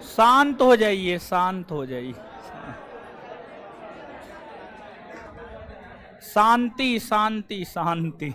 शांत हो जाइए, शांत हो जाइए। शांति शांति शांति।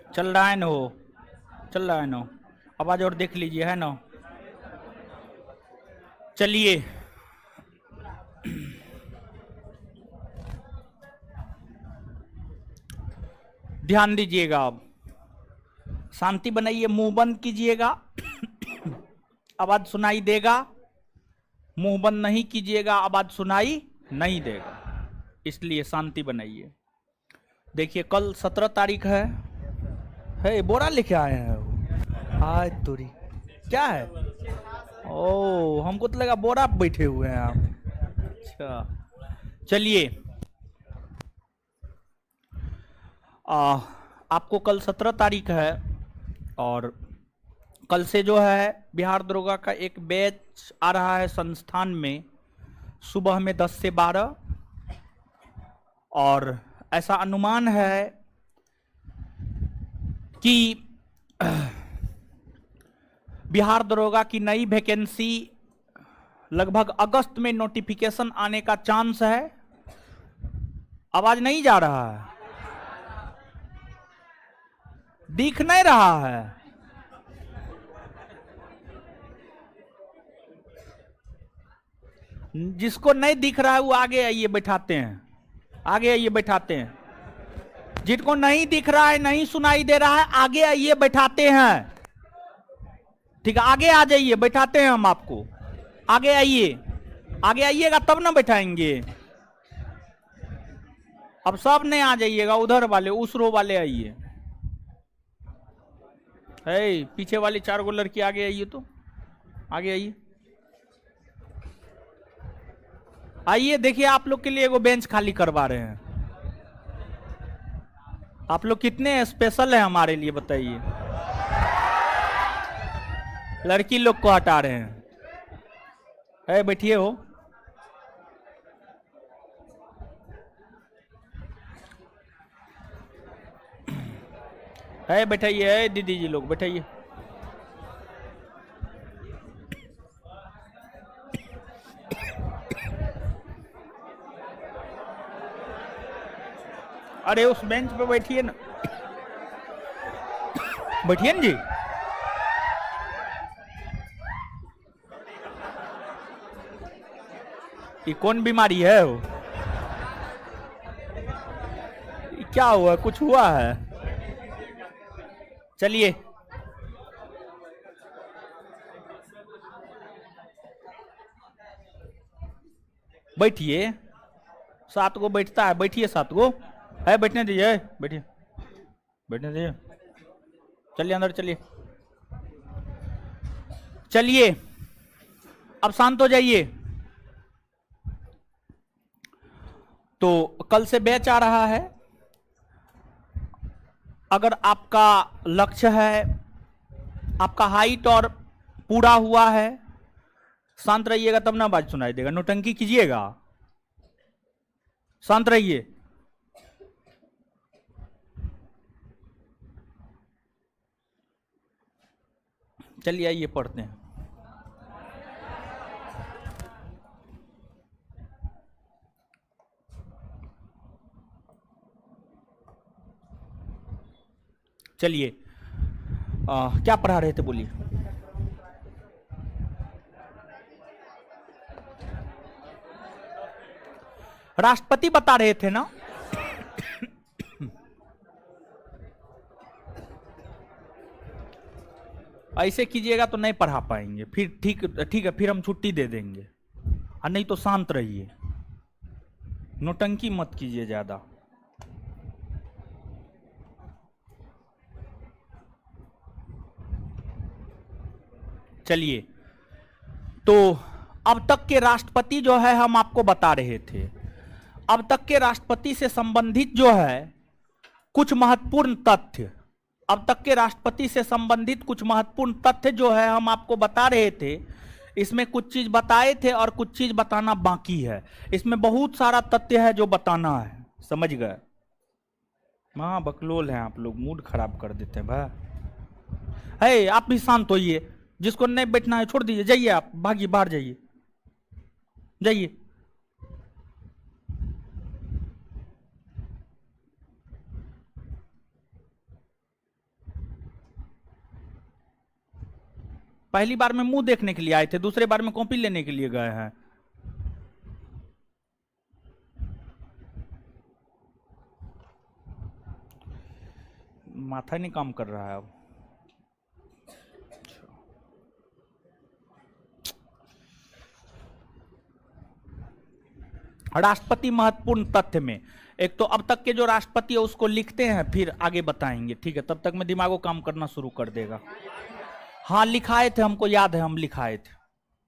चल रहा है ना, वो चल रहा है ना। आवाज और देख लीजिए, है ना। चलिए, ध्यान दीजिएगा। अब शांति बनाइए, मुंह बंद कीजिएगा। आवाज सुनाई देगा। मुंह बंद नहीं कीजिएगा, आवाज सुनाई नहीं देगा, इसलिए शांति बनाइए। देखिए, कल 17 तारीख है, बोरा लेके आए हैं। हाय तोरी, क्या है? ओ, हमको तो लगा बोरा पे बैठे हुए हैं आप। अच्छा, चलिए। आपको कल 17 तारीख है, और कल से जो है बिहार दरोगा का एक बैच आ रहा है संस्थान में, सुबह में 10 से 12। और ऐसा अनुमान है कि बिहार दरोगा की नई वैकेंसी लगभग अगस्त में नोटिफिकेशन आने का चांस है। आवाज नहीं जा रहा है? दिख नहीं रहा है? जिसको नहीं दिख रहा है वो आगे आइए, बैठाते हैं। आगे आइए, बैठाते हैं। जिनको नहीं दिख रहा है, नहीं सुनाई दे रहा है, आगे आइए, बैठाते हैं। ठीक है, आगे आ जाइए, बैठाते हैं हम आपको। आगे आइए, आगे आइएगा तब ना बैठाएंगे। अब सब नहीं आ जाइएगा, उधर वाले, उस रो वाले आइए। पीछे वाली 4 गो लड़की आगे आइए, तो आगे आइए। आइए, देखिए, आप लोग के लिए एगो बेंच खाली करवा रहे हैं। आप लोग कितने स्पेशल है हमारे लिए, बताइए। लड़की लोग को हटा रहे हैं। बैठिए हो। बैठाइए, दीदी जी लोग बैठाइए। अरे उस बेंच पे बैठिए ना, बैठिए ना जी। ये कौन बीमारी है? वो क्या हुआ? कुछ हुआ है? चलिए, बैठिए। 7 गो बैठता है, बैठिए 7 गो है, बैठने दीजिए, बैठिए, बैठने दीजिए, चलिए अंदर चलिए, चलिए अब शांत हो जाइए। तो कल से बैच आ रहा है, अगर आपका लक्ष्य है, आपका हाइट और पूरा हुआ है, शांत रहिएगा तब ना बात सुनाई देगा, नौटंकी कीजिएगा, शांत रहिए। चलिए आइए पढ़ते हैं। चलिए क्या पढ़ा रहे थे बोलिए। राष्ट्रपति बता रहे थे ना। ऐसे कीजिएगा तो नहीं पढ़ा पाएंगे, फिर ठीक है, फिर हम छुट्टी दे देंगे, और नहीं तो शांत रहिए, नौटंकी मत कीजिए ज्यादा। चलिए, तो अब तक के राष्ट्रपति जो है हम आपको बता रहे थे, अब तक के राष्ट्रपति से संबंधित जो है कुछ महत्वपूर्ण तथ्य, अब तक के राष्ट्रपति से संबंधित कुछ महत्वपूर्ण तथ्य जो है हम आपको बता रहे थे। इसमें कुछ चीज बताए थे और कुछ चीज बताना बाकी है, इसमें बहुत सारा तथ्य है जो बताना है, समझ गए। महा बकलोल हैं आप लोग, मूड खराब कर देते हैं भाई। है आप भी शांत होइए, जिसको नहीं बैठना है छोड़ दीजिए, जाइए आप, भागिए बाहर जाइए, जाइए। पहली बार में मुंह देखने के लिए आए थे, दूसरे बार में कॉपी लेने के लिए गए हैं। माथा नहीं काम कर रहा है अब। राष्ट्रपति महत्वपूर्ण तथ्य में एक तो अब तक के जो राष्ट्रपति है उसको लिखते हैं, फिर आगे बताएंगे, ठीक है। तब तक में दिमागो काम करना शुरू कर देगा। हाँ लिखाए थे, हमको याद है हम लिखाए थे,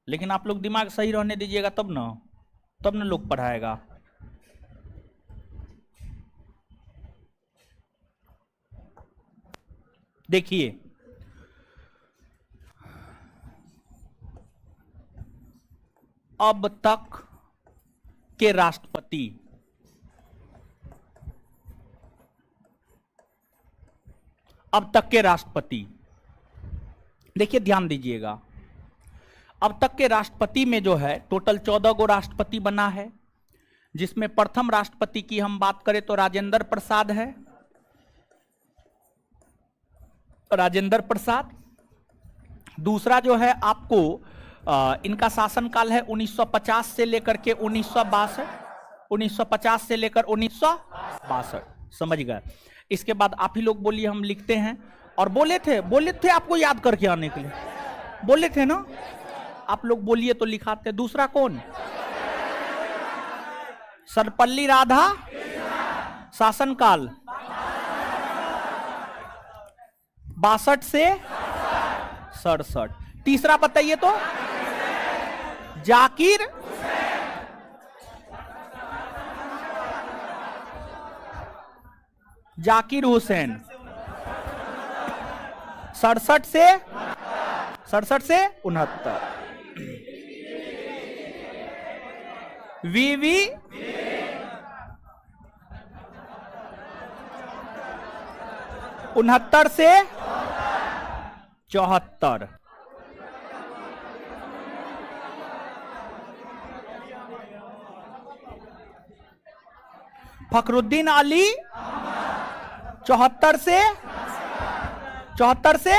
लेकिन आप लोग दिमाग सही रहने दीजिएगा तब ना लोग पढ़ाएगा। देखिए अब तक के राष्ट्रपति, अब तक के राष्ट्रपति, देखिए ध्यान दीजिएगा, अब तक के राष्ट्रपति में जो है टोटल 14 गो राष्ट्रपति बना है, जिसमें प्रथम राष्ट्रपति की हम बात करें तो राजेंद्र प्रसाद है, राजेंद्र प्रसाद। दूसरा जो है आपको इनका शासनकाल है 1950 से लेकर के 1962, 1950 से लेकर 1962, समझ गए। इसके बाद आप ही लोग बोलिए, हम लिखते हैं। और बोले थे आपको याद करके आने के लिए, बोले थे ना, आप लोग बोलिए तो लिखाते। दूसरा कौन? सर्वपल्ली राधा, शासनकाल 62 से 67। तीसरा बताइए तो? जाकिर हुसैन 67 से 69। वीवी 69 से 74। फखरुद्दीन अली 74 से।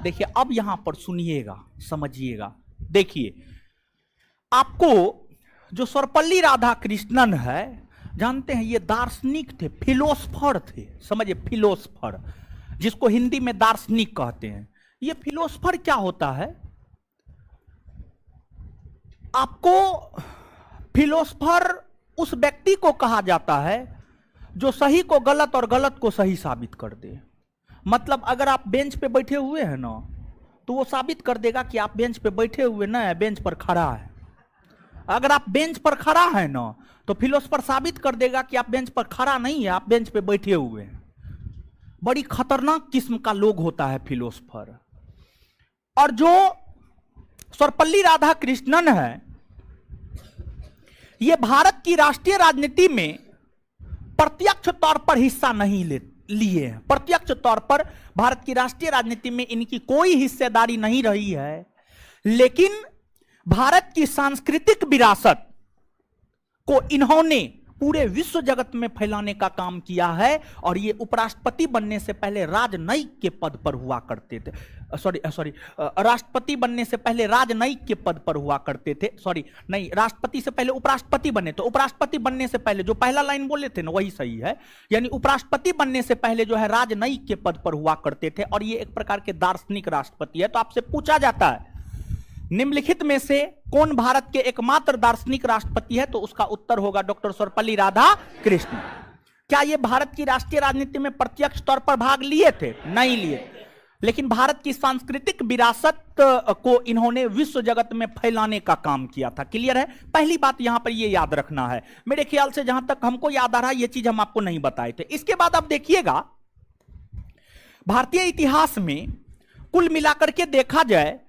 देखिए अब यहां पर सुनिएगा, समझिएगा। देखिए आपको जो सर्वपल्ली राधाकृष्णन है, जानते हैं ये दार्शनिक थे, फिलोसफर थे, समझिए फिलोसफर, जिसको हिंदी में दार्शनिक कहते हैं। ये फिलोसफर क्या होता है? आपको फिलोसफर उस व्यक्ति को कहा जाता है जो सही को गलत और गलत को सही साबित कर दे। मतलब अगर आप बेंच पे बैठे हुए हैं ना, तो वो साबित कर देगा कि आप बेंच पे बैठे हुए ना है, बेंच पर खड़ा है। अगर आप बेंच पर खड़ा है ना, तो फिलोसफर साबित कर देगा कि आप बेंच पर खड़ा नहीं है, आप बेंच पे बैठे हुए हैं। बड़ी खतरनाक किस्म का लोग होता है फिलोसफर। और जो सर्वपल्ली राधाकृष्णन है, ये भारत की राष्ट्रीय राजनीति में प्रत्यक्ष तौर पर हिस्सा नहीं लिए हैं। प्रत्यक्ष तौर पर भारत की राष्ट्रीय राजनीति में इनकी कोई हिस्सेदारी नहीं रही है, लेकिन भारत की सांस्कृतिक विरासत को इन्होंने पूरे विश्व जगत में फैलाने का काम किया है। और ये उपराष्ट्रपति बनने से पहले राजनयिक के पद पर हुआ करते थे। राष्ट्रपति बनने से पहले राजनयिक के पद पर हुआ करते थे। राष्ट्रपति से पहले उपराष्ट्रपति बने। तो उपराष्ट्रपति बनने से पहले जो पहला लाइन बोले थे ना, वही सही है। यानी उपराष्ट्रपति बनने से पहले जो है राजनयिक के पद पर हुआ करते थे। और ये एक प्रकार के दार्शनिक राष्ट्रपति है। तो आपसे पूछा जाता है निम्नलिखित में से कौन भारत के एकमात्र दार्शनिक राष्ट्रपति है, तो उसका उत्तर होगा डॉक्टर सर्वपल्ली राधाकृष्णन। क्या ये भारत की राष्ट्रीय राजनीति में प्रत्यक्ष तौर पर भाग लिए थे? नहीं लिए, लेकिन भारत की सांस्कृतिक विरासत को इन्होंने विश्व जगत में फैलाने का काम किया था। क्लियर है? पहली बात यहां पर ये याद रखना है। मेरे ख्याल से जहां तक हमको याद आ रहा है, ये चीज हम आपको नहीं बताए थे। इसके बाद आप देखिएगा, भारतीय इतिहास में कुल मिलाकर के देखा जाए,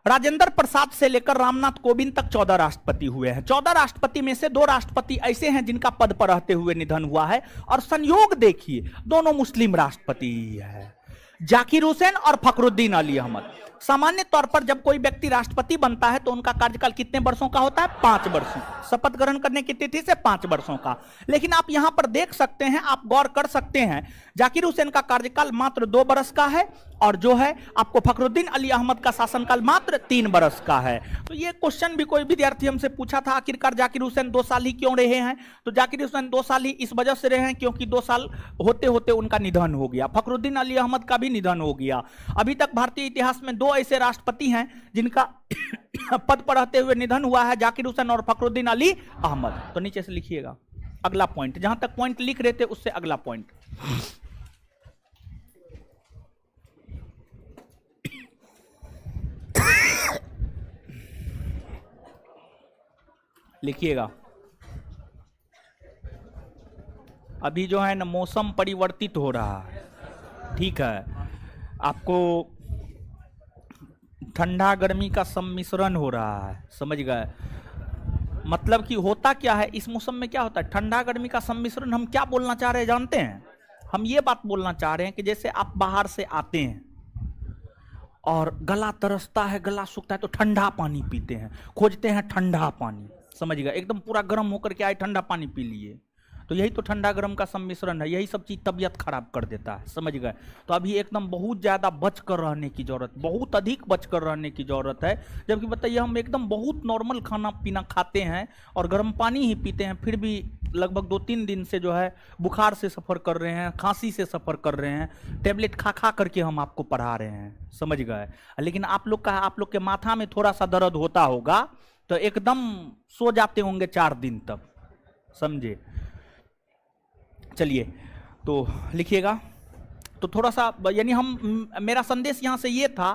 राजेंद्र प्रसाद से लेकर रामनाथ कोविंद तक 14 राष्ट्रपति हुए हैं। 14 राष्ट्रपति में से 2 राष्ट्रपति ऐसे हैं जिनका पद पर रहते हुए निधन हुआ है। और संयोग देखिए, दोनों मुस्लिम राष्ट्रपति ही है, जाकिर हुसैन और फखरुद्दीन अली अहमद। सामान्य तौर पर जब कोई व्यक्ति राष्ट्रपति बनता है तो उनका कार्यकाल कितने वर्षों का होता है? 5 वर्षों। शपथ ग्रहण करने की तिथि से 5 वर्षों का। लेकिन आप यहां पर देख सकते हैं, आप गौर कर सकते हैं, जाकिर हुसैन का कार्यकाल मात्र 2 वर्ष का है, और जो है आपको फखरुद्दीन अली अहमद का शासनकाल मात्र 3 वर्ष का है। तो ये क्वेश्चन भी कोई विद्यार्थी हमसे पूछा था, आखिरकार जाकिर हुसैन 2 साल ही क्यों रहे हैं? तो जाकिर हुसैन 2 साल ही इस वजह से रहे हैं क्योंकि 2 साल होते होते उनका निधन हो गया। फखरुद्दीन अली अहमद का भी निधन हो गया। अभी तक भारतीय इतिहास में 2 ऐसे राष्ट्रपति हैं जिनका पद पर रहते हुए निधन हुआ है, जाकिर हुसैन और फखरुद्दीन अली अहमद। तो नीचे से लिखिएगा अगला पॉइंट, जहां तक पॉइंट लिख रहे थे उससे अगला पॉइंट। लिखिएगा, अभी जो है ना मौसम परिवर्तित हो रहा है, ठीक है। आपको ठंडा गर्मी का सम्मिश्रण हो रहा है, समझ गए? मतलब कि होता क्या है इस मौसम में, क्या होता है? ठंडा गर्मी का सम्मिश्रण। हम क्या बोलना चाह रहे हैं जानते हैं? हम ये बात बोलना चाह रहे हैं कि जैसे आप बाहर से आते हैं और गला तरसता है, गला सूखता है, तो ठंडा पानी पीते हैं, खोजते हैं ठंडा पानी, समझ गए? एकदम पूरा गर्म होकर के आए, ठंडा पानी पी लिए। तो यही तो ठंडा गर्म का सम्मिश्रण है। यही सब चीज तबीयत खराब कर देता है, समझ गए? तो अभी एकदम बहुत ज्यादा बच कर रहने की जरूरत, बहुत अधिक बच कर रहने की जरूरत है। जबकि बताइए हम एकदम बहुत नॉर्मल खाना पीना खाते हैं और गर्म पानी ही पीते हैं, फिर भी लगभग 2-3 दिन से जो है बुखार से सफर कर रहे हैं, खांसी से सफर कर रहे हैं, टेबलेट खा खा करके हम आपको पढ़ा रहे हैं, समझ गए? लेकिन आप लोग के माथा में थोड़ा सा दर्द होता होगा तो एकदम सो जाते होंगे 4 दिन तक, समझे? चलिए तो लिखिएगा। तो थोड़ा सा यानी मेरा संदेश यहाँ से ये था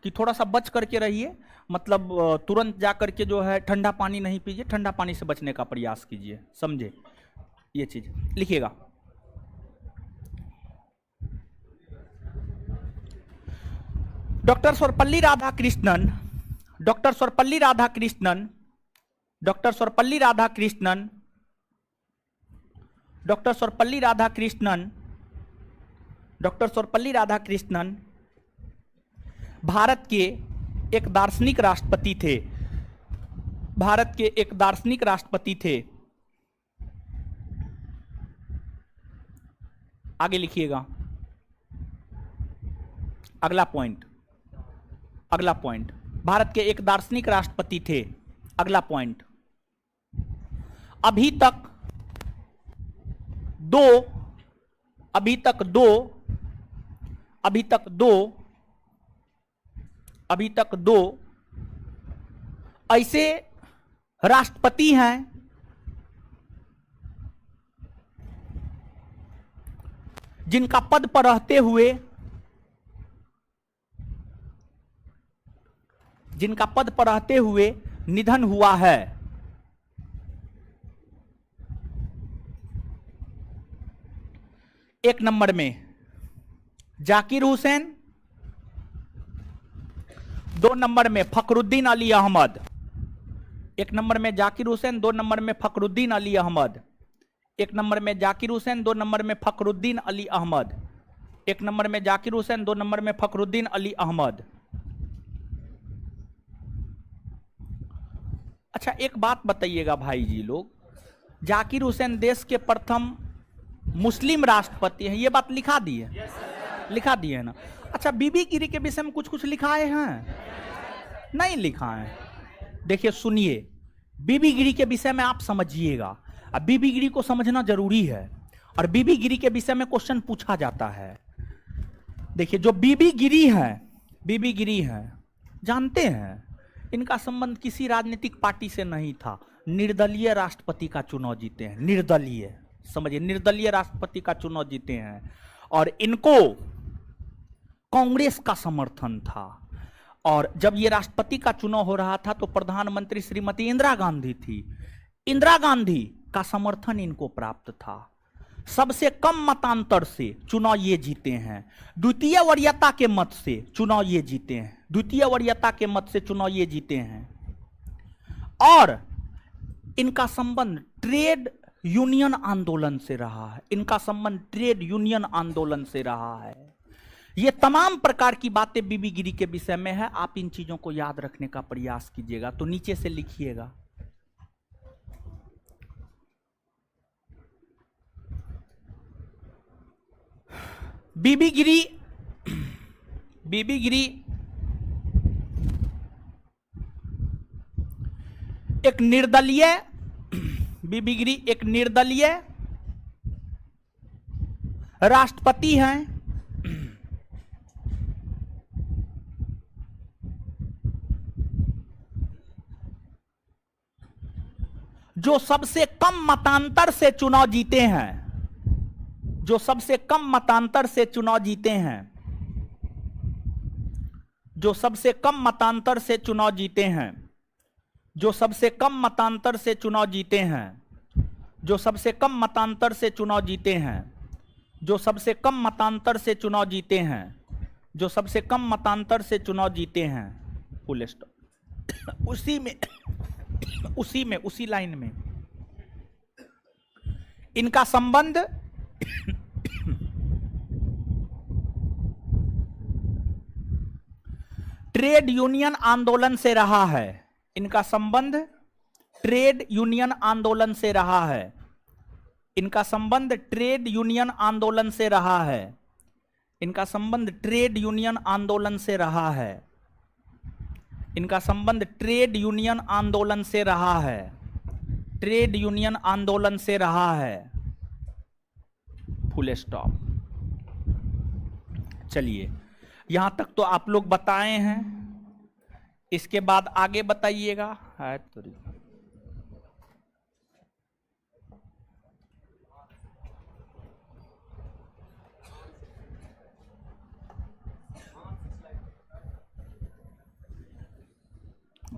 कि थोड़ा सा बच करके रहिए, मतलब तुरंत जा करके जो है ठंडा पानी नहीं पीजिए, ठंडा पानी से बचने का प्रयास कीजिए, समझे? ये चीज लिखिएगा। Doctor Sarvepalli Radhakrishnan, doctor Sarvepalli Radhakrishnan, doctor Sarvepalli Radhakrishnan, doctor Sarvepalli Radhakrishnan, doctor Sarvepalli Radhakrishnan Bharat के एक दार्शनिक राष्ट्रपति थे। भारत के एक दार्शनिक राष्ट्रपति थे। आगे लिखिएगा अगला पॉइंट, अगला पॉइंट। भारत के एक दार्शनिक राष्ट्रपति थे। अगला पॉइंट, अभी तक दो ऐसे राष्ट्रपति हैं जिनका पद पर रहते हुए निधन हुआ है। एक नंबर में जाकिर हुसैन, 2 नंबर में फखरुद्दीन अली अहमद। 1 नंबर में जाकिर हुसैन, 2 नंबर में फखरुद्दीन अली अहमद। 1 नंबर में जाकिर हुसैन, 2 नंबर में फखरुद्दीन अली अहमद। 1 नंबर में जाकिर हुसैन, 2 नंबर में फखरुद्दीन अली अहमद। अच्छा, एक बात बताइएगा भाई जी लोग, जाकिर हुसैन देश के प्रथम मुस्लिम राष्ट्रपति हैं, ये बात लिखा दी है? लिखा दी है ना? अच्छा, बीबी गिरी के विषय में कुछ लिखाए हैं? नहीं लिखा है। देखिए सुनिए, बीबी गिरी के विषय में आप समझिएगा। अब बीबी गिरी को समझना जरूरी है, और बीबी गिरी के विषय में क्वेश्चन पूछा जाता है। देखिए, जो बीबी गिरी हैं, जानते हैं इनका संबंध किसी राजनीतिक पार्टी से नहीं था। निर्दलीय राष्ट्रपति का चुनाव जीते हैं, निर्दलीय, समझिए, निर्दलीय राष्ट्रपति का चुनाव जीते हैं, और इनको कांग्रेस का समर्थन था। और जब ये राष्ट्रपति का चुनाव हो रहा था तो प्रधानमंत्री श्रीमती इंदिरा गांधी थी। इंदिरा गांधी का समर्थन इनको प्राप्त था। सबसे कम मतांतर से चुनाव ये जीते हैं। द्वितीय वरीयता के मत से चुनाव ये जीते हैं। द्वितीय वरीयता के मत से चुनाव ये जीते हैं। और इनका संबंध ट्रेड यूनियन आंदोलन से रहा है। इनका संबंध ट्रेड यूनियन आंदोलन से रहा है। ये तमाम प्रकार की बातें बीबी गिरी के विषय में है। आप इन चीजों को याद रखने का प्रयास कीजिएगा, तो नीचे से लिखिएगा। बीबी गिरी एक निर्दलीय, बीबी गिरी एक निर्दलीय राष्ट्रपति हैं। जो सबसे कम मतांतर से चुनाव जीते हैं, जो सबसे कम मतांतर से चुनाव जीते हैं, जो सबसे कम मतांतर से चुनाव जीते हैं, जो सबसे कम मतांतर से चुनाव जीते हैं, जो सबसे कम मतांतर से चुनाव जीते हैं, जो सबसे कम मतांतर से चुनाव जीते हैं, जो सबसे कम मतांतर से चुनाव जीते हैं, फुल स्टॉप। उसी लाइन में इनका संबंध ट्रेड यूनियन आंदोलन से रहा है। इनका संबंध ट्रेड यूनियन आंदोलन से रहा है। इनका संबंध ट्रेड यूनियन आंदोलन से रहा है। इनका संबंध ट्रेड यूनियन आंदोलन से रहा है। इनका संबंध ट्रेड यूनियन आंदोलन से रहा है। ट्रेड यूनियन आंदोलन से रहा है, फुल स्टॉप। चलिए, यहां तक तो आप लोग बताए हैं। इसके बाद आगे बताइएगा।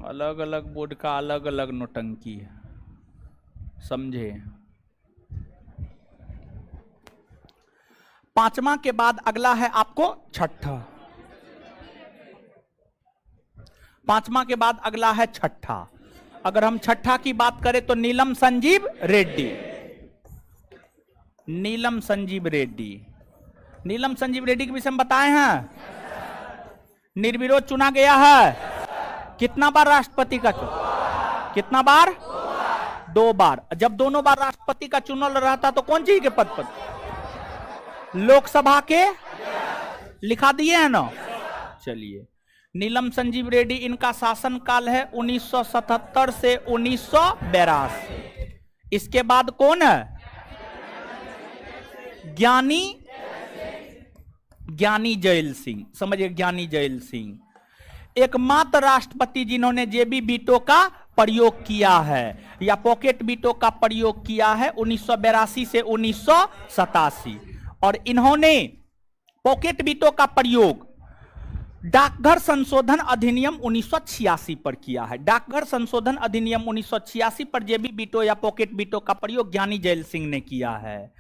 अलग अलग बोर्ड का अलग अलग नोटंकी है, समझे। 5वां के बाद अगला है आपको छठा। 5वां के बाद अगला है छठा। अगर हम छठा की बात करें तो नीलम संजीव रेड्डी। नीलम संजीव रेड्डी, नीलम संजीव रेड्डी के विषय में बताए हैं। निर्विरोध चुना गया है। कितना बार राष्ट्रपति का चुनाव? कितना बार? 2 बार। जब दोनों बार राष्ट्रपति का चुनाव रहा था तो कौन जी के पद पर? लोकसभा के। लिखा दिए हैं ना। चलिए, नीलम संजीव रेड्डी, इनका शासनकाल है 1977 से 1982। इसके बाद कौन है? ज्ञानी जैल सिंह। समझिए, ज्ञानी जैल सिंह एकमात्र राष्ट्रपति जिन्होंने जेबी वीटो का प्रयोग किया है या पॉकेट वीटो का प्रयोग किया है 1982 से 1987। और इन्होंने पॉकेट बीटों का प्रयोग डाकघर संशोधन अधिनियम 1986 पर किया है। डाकघर संशोधन अधिनियम 1986 पर जेबी बीटो या पॉकेट बीटो का प्रयोग ज्ञानी जैल सिंह ने किया है।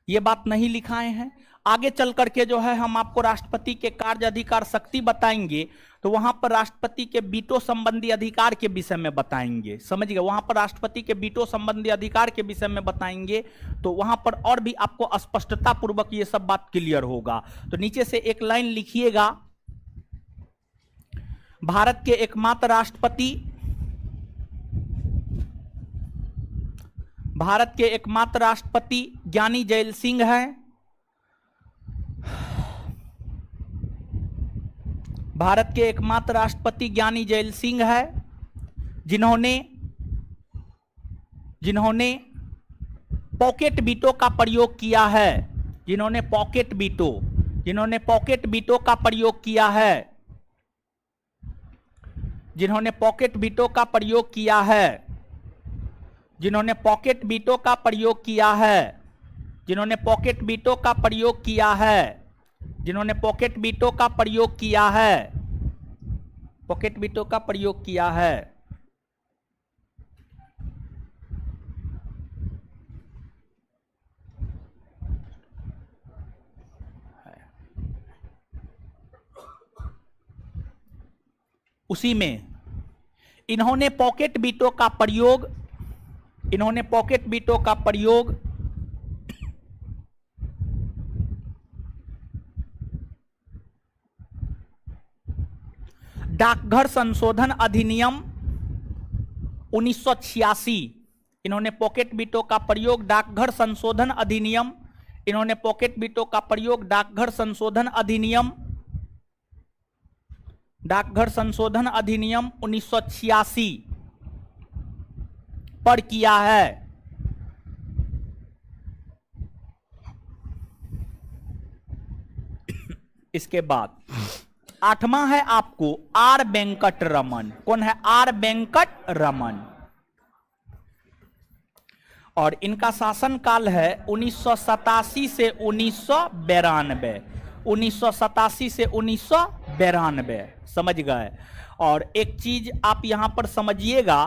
ये बात नहीं लिखाए हैं। आगे चल करके जो है हम आपको राष्ट्रपति के कार्य अधिकार शक्ति बताएंगे, तो वहां पर राष्ट्रपति के बीटो संबंधी अधिकार के विषय में बताएंगे। समझ गए, वहां पर राष्ट्रपति के बीटो संबंधी अधिकार के विषय में बताएंगे, तो वहां पर और भी आपको स्पष्टता पूर्वक ये सब बात क्लियर होगा। तो नीचे से एक लाइन लिखिएगा, भारत के एकमात्र राष्ट्रपति, भारत के एकमात्र राष्ट्रपति ज्ञानी जैल सिंह हैं। भारत के एकमात्र राष्ट्रपति ज्ञानी जैल सिंह है, जिन्होंने पॉकेट बीटो का प्रयोग किया है, जिन्होंने पॉकेट बीटो का प्रयोग किया है, जिन्होंने पॉकेट बीटो का प्रयोग किया है, जिन्होंने पॉकेट बीटो का प्रयोग किया है, जिन्होंने पॉकेट बीटो का प्रयोग किया है, जिन्होंने पॉकेट बीटो का प्रयोग किया है, पॉकेट बीटो का प्रयोग किया है। उसी में इन्होंने पॉकेट बीटो का प्रयोग, इन्होंने पॉकेट बीटो का प्रयोग डाकघर संशोधन अधिनियम 1986, इन्होंने पॉकेट बीटो का प्रयोग डाकघर संशोधन अधिनियम, इन्होंने पॉकेट बीटो का प्रयोग डाकघर संशोधन अधिनियम, डाकघर संशोधन अधिनियम 1986 पर किया है। इसके बाद आठवां है आपको आर वेंकट रमन। कौन है? आर वेंकट रमन। और इनका शासनकाल है 1987 से 1992, 1987 से 1992। समझ गए। और एक चीज आप यहां पर समझिएगा,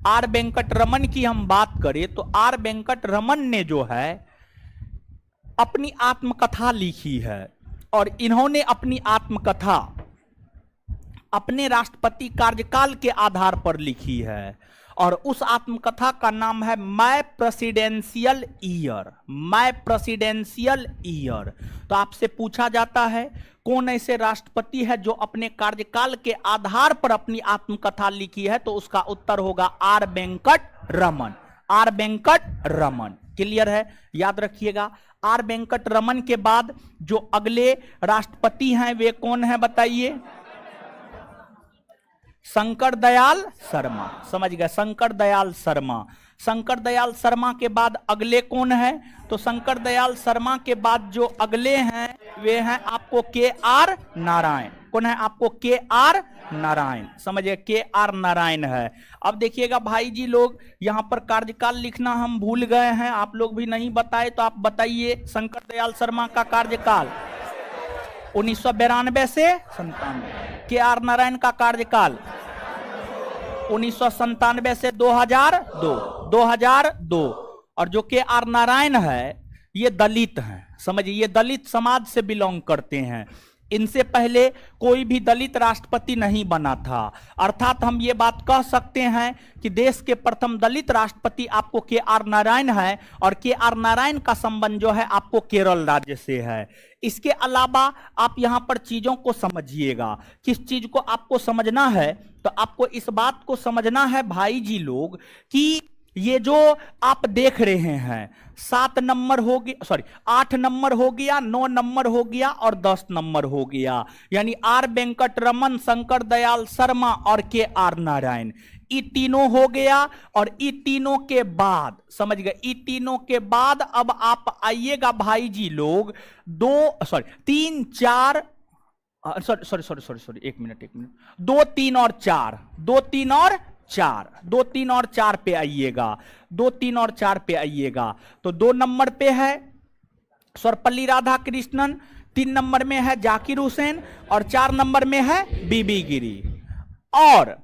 आर वेंकट रमन की हम बात करें तो आर वेंकट रमन ने जो है अपनी आत्मकथा लिखी है, और इन्होंने अपनी आत्मकथा अपने राष्ट्रपति कार्यकाल के आधार पर लिखी है, और उस आत्मकथा का नाम है my presidential year. My presidential year. तो आपसे पूछा जाता है कौन ऐसे राष्ट्रपति है जो अपने कार्यकाल के आधार पर अपनी आत्मकथा लिखी है, तो उसका उत्तर होगा R Venkataraman. R Venkataraman. Clear है? याद रखिएगा। आर वेंकट रमन के बाद जो अगले राष्ट्रपति हैं वे कौन है बताइए? शंकर दयाल शर्मा। समझ गए? शंकर दयाल शर्मा। शंकर दयाल शर्मा के बाद अगले कौन है? तो शंकर दयाल शर्मा के बाद जो अगले हैं वे हैं आपको के आर नारायण। कौन है? आपको के आर नारायण। समझिए, के आर नारायण है। अब देखिएगा भाई जी लोग, यहां पर कार्यकाल लिखना हम भूल गए हैं, आप लोग भी नहीं बताए तो आप बताइए। शंकर दयाल शर्मा का कार्यकाल 1992 से 97। के आर नारायण का कार्यकाल 1997 से 2002। 2002। और जो के आर नारायण है ये दलित हैं। समझिए, ये दलित समाज से बिलोंग करते हैं। इनसे पहले कोई भी दलित राष्ट्रपति नहीं बना था। अर्थात हम ये बात कह सकते हैं कि देश के प्रथम दलित राष्ट्रपति आपको के आर नारायण है, और के आर नारायण का संबंध जो है आपको केरल राज्य से है। इसके अलावा आप यहां पर चीजों को समझिएगा। किस चीज को आपको समझना है? तो आपको इस बात को समझना है भाई जी लोग कि ये जो आप देख रहे हैं 7 नंबर हो गया, सॉरी 8 नंबर हो गया, 9 नंबर हो गया और 10 नंबर हो गया। यानी आर वेंकट रमन, शंकर दयाल शर्मा और के आर नारायण, ये तीनों हो गया। और ये तीनों के बाद, समझ गए, ये तीनों के बाद अब आप आइएगा भाई जी लोग 3, 4, सॉरी 1 मिनट 2, 3 और 4, 2, 3 और 4, 2, 3 और 4 पे आइएगा। 2, 3 और 4 पे आइएगा। तो 2 नंबर पे है सर्वपल्ली राधाकृष्णन, 3 नंबर में है जाकिर हुसैन और 4 नंबर में है बीबी गिरी। और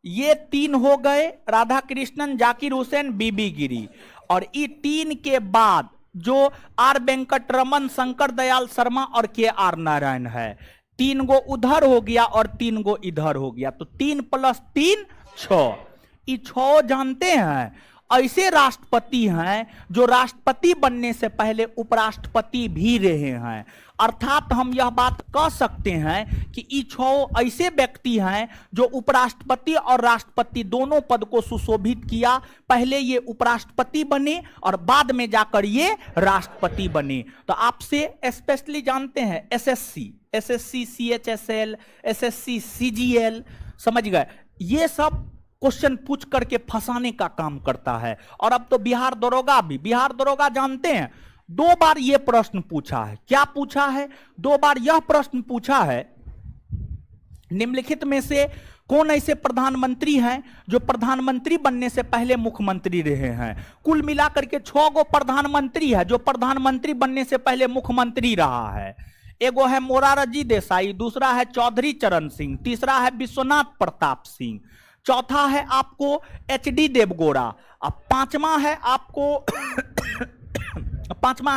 ये 3 हो गए, राधाकृष्णन, जाकिर हुसैन, बीबी गिरी। और ये 3 के बाद जो आर वेंकटरमन, शंकर दयाल शर्मा और के आर नारायण है, 3 गो उधर हो गया और 3 गो इधर हो गया, तो 3 + 3 6। ये 6 जानते हैं ऐसे राष्ट्रपति हैं जो राष्ट्रपति बनने से पहले उपराष्ट्रपति भी रहे हैं। अर्थात हम यह बात कह सकते हैं कि ये 6 ऐसे व्यक्ति हैं जो उपराष्ट्रपति और राष्ट्रपति दोनों पद को सुशोभित किया। पहले ये उपराष्ट्रपति बने और बाद में जाकर ये राष्ट्रपति बने। तो आपसे स्पेशली जानते हैं एसएससी, CHSL, SSC CGL, समझ गए, ये सब क्वेश्चन पूछ करके फंसाने का काम करता है। और अब तो बिहार दरोगा भी, बिहार दरोगा जानते हैं 2 बार यह प्रश्न पूछा है। क्या पूछा है? 2 बार यह प्रश्न पूछा है, निम्नलिखित में से कौन ऐसे प्रधानमंत्री हैं जो प्रधानमंत्री बनने से पहले मुख्यमंत्री रहे हैं? कुल मिलाकर के 6 गो प्रधानमंत्री है जो प्रधानमंत्री बनने से पहले मुख्यमंत्री रहा है। एगो है मोरारजी देसाई, दूसरा है चौधरी चरण सिंह, तीसरा है विश्वनाथ प्रताप सिंह, चौथा है आपको HD देवगौड़ा, अब पांचवा है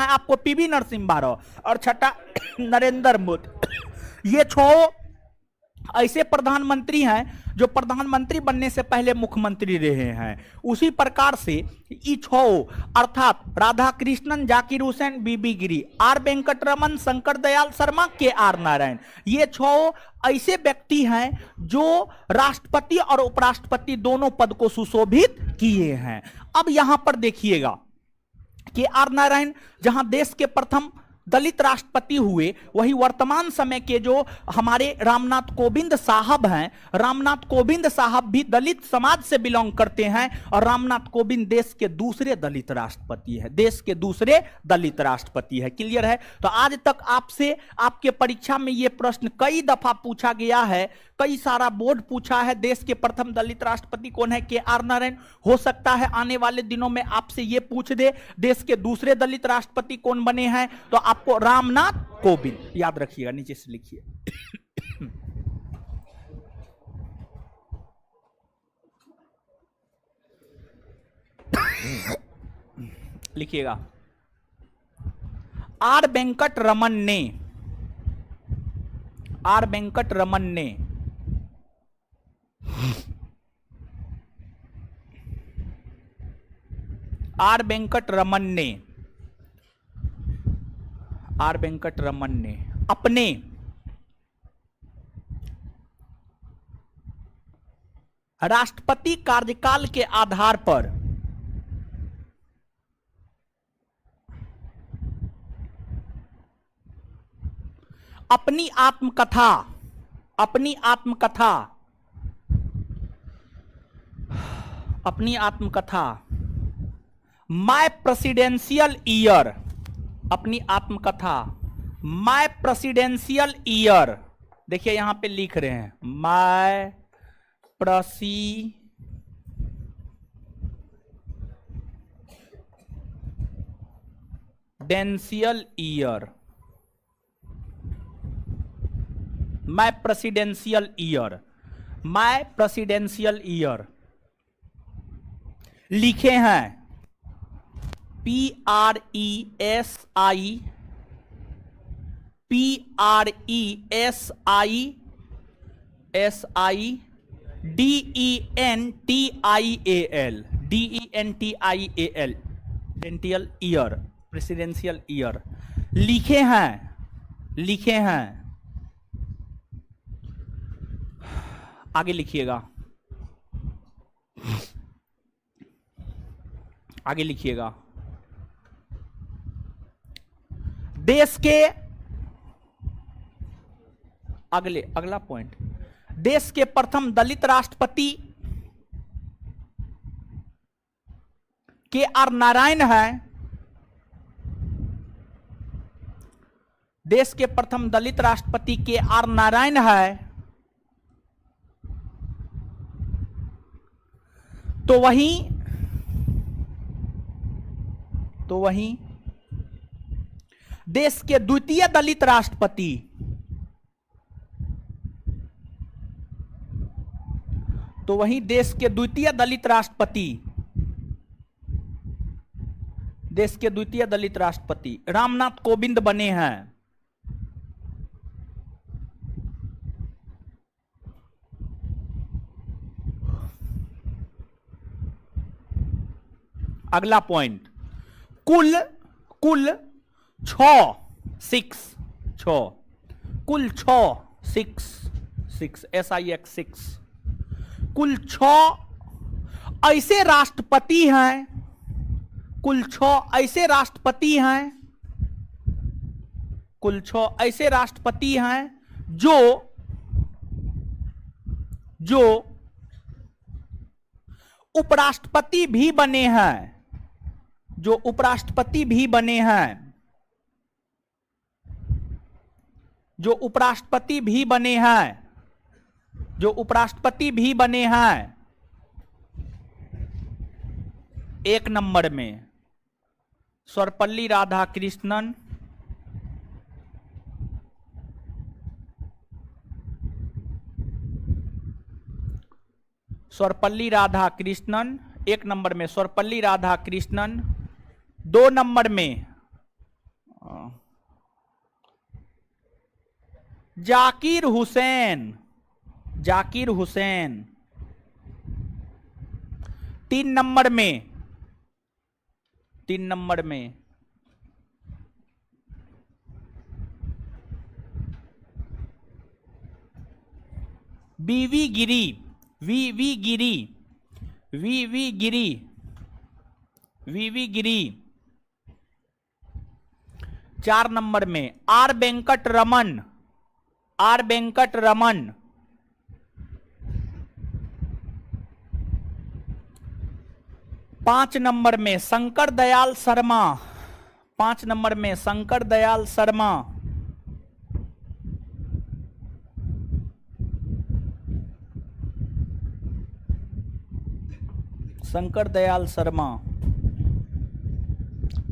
आपको PV नरसिम्हा राव और छठा नरेंद्र मोदी। ये 6 ऐसे प्रधानमंत्री हैं जो प्रधानमंत्री बनने से पहले मुख्यमंत्री रहे हैं। उसी प्रकार से ये 6 अर्थात राधाकृष्णन, जाकिर हुसैन, बीबी गिरी, आर वेंकटरमन, शंकर दयाल शर्मा, के आर नारायण, ये 6 ऐसे व्यक्ति हैं जो राष्ट्रपति और उपराष्ट्रपति दोनों पद को सुशोभित किए हैं। अब यहां पर देखिएगा के आर नारायण जहां देश के प्रथम दलित राष्ट्रपति हुए, वही वर्तमान समय के जो हमारे रामनाथ कोविंद साहब हैं, रामनाथ कोविंद साहब भी दलित समाज से बिलोंग करते हैं और रामनाथ कोविंद देश के दूसरे दलित राष्ट्रपति है, देश के दूसरे दलित राष्ट्रपति है। क्लियर है? तो आज तक आपसे आपके परीक्षा में यह प्रश्न कई दफा पूछा गया है, कई सारा बोर्ड पूछा है, देश के प्रथम दलित राष्ट्रपति कौन है? के आर नारायण। हो सकता है आने वाले दिनों में आपसे यह पूछ दे देश के दूसरे दलित राष्ट्रपति कौन बने हैं, तो आपको रामनाथ कोविंद याद रखिएगा, नीचे से लिखिए। लिखिएगा, आर वेंकटरमन ने, आर वेंकटरमन ने आर वेंकटरमन ने आर वेंकटरमन ने अपने राष्ट्रपति कार्यकाल के आधार पर अपनी आत्मकथा माय प्रेसिडेंशियल ईयर, अपनी आत्मकथा माय प्रेसिडेंशियल ईयर, देखिए यहां पे लिख रहे हैं my presidential year, my presidential year, my presidential year लिखे हैं PRESIDENTIAL presidential year, presidential year लिखे हैं। आगे लिखिएगा, देश के अगला पॉइंट, देश के प्रथम दलित राष्ट्रपति के आर नारायण है, देश के प्रथम दलित राष्ट्रपति के आर नारायण है। तो वहीं देश के द्वितीय दलित राष्ट्रपति, तो वहीं देश के द्वितीय दलित राष्ट्रपति, देश के द्वितीय दलित राष्ट्रपति रामनाथ कोविंद बने हैं। अगला पॉइंट, कुल कुल 6 कुल 6 SIX कुल 6 ऐसे राष्ट्रपति हैं, कुल 6 ऐसे राष्ट्रपति हैं, कुल 6 ऐसे राष्ट्रपति हैं जो उपराष्ट्रपति भी बने हैं, जो उपराष्ट्रपति भी बने हैं, जो उपराष्ट्रपति भी बने हैं, जो उपराष्ट्रपति भी बने हैं। 1 नंबर में सर्वपल्ली राधाकृष्णन, सर्वपल्ली राधाकृष्णन 1 नंबर में सर्वपल्ली राधाकृष्णन। 2 नंबर में जाकिर हुसैन, जाकिर हुसैन। 3 नंबर में V V Giri, V V Giri, V V Giri, V V Giri. 4 number में R Venkataraman, R Venkataraman. 5 number में शंकर दयाल शर्मा, 5 नंबर में शंकर दयाल शर्मा।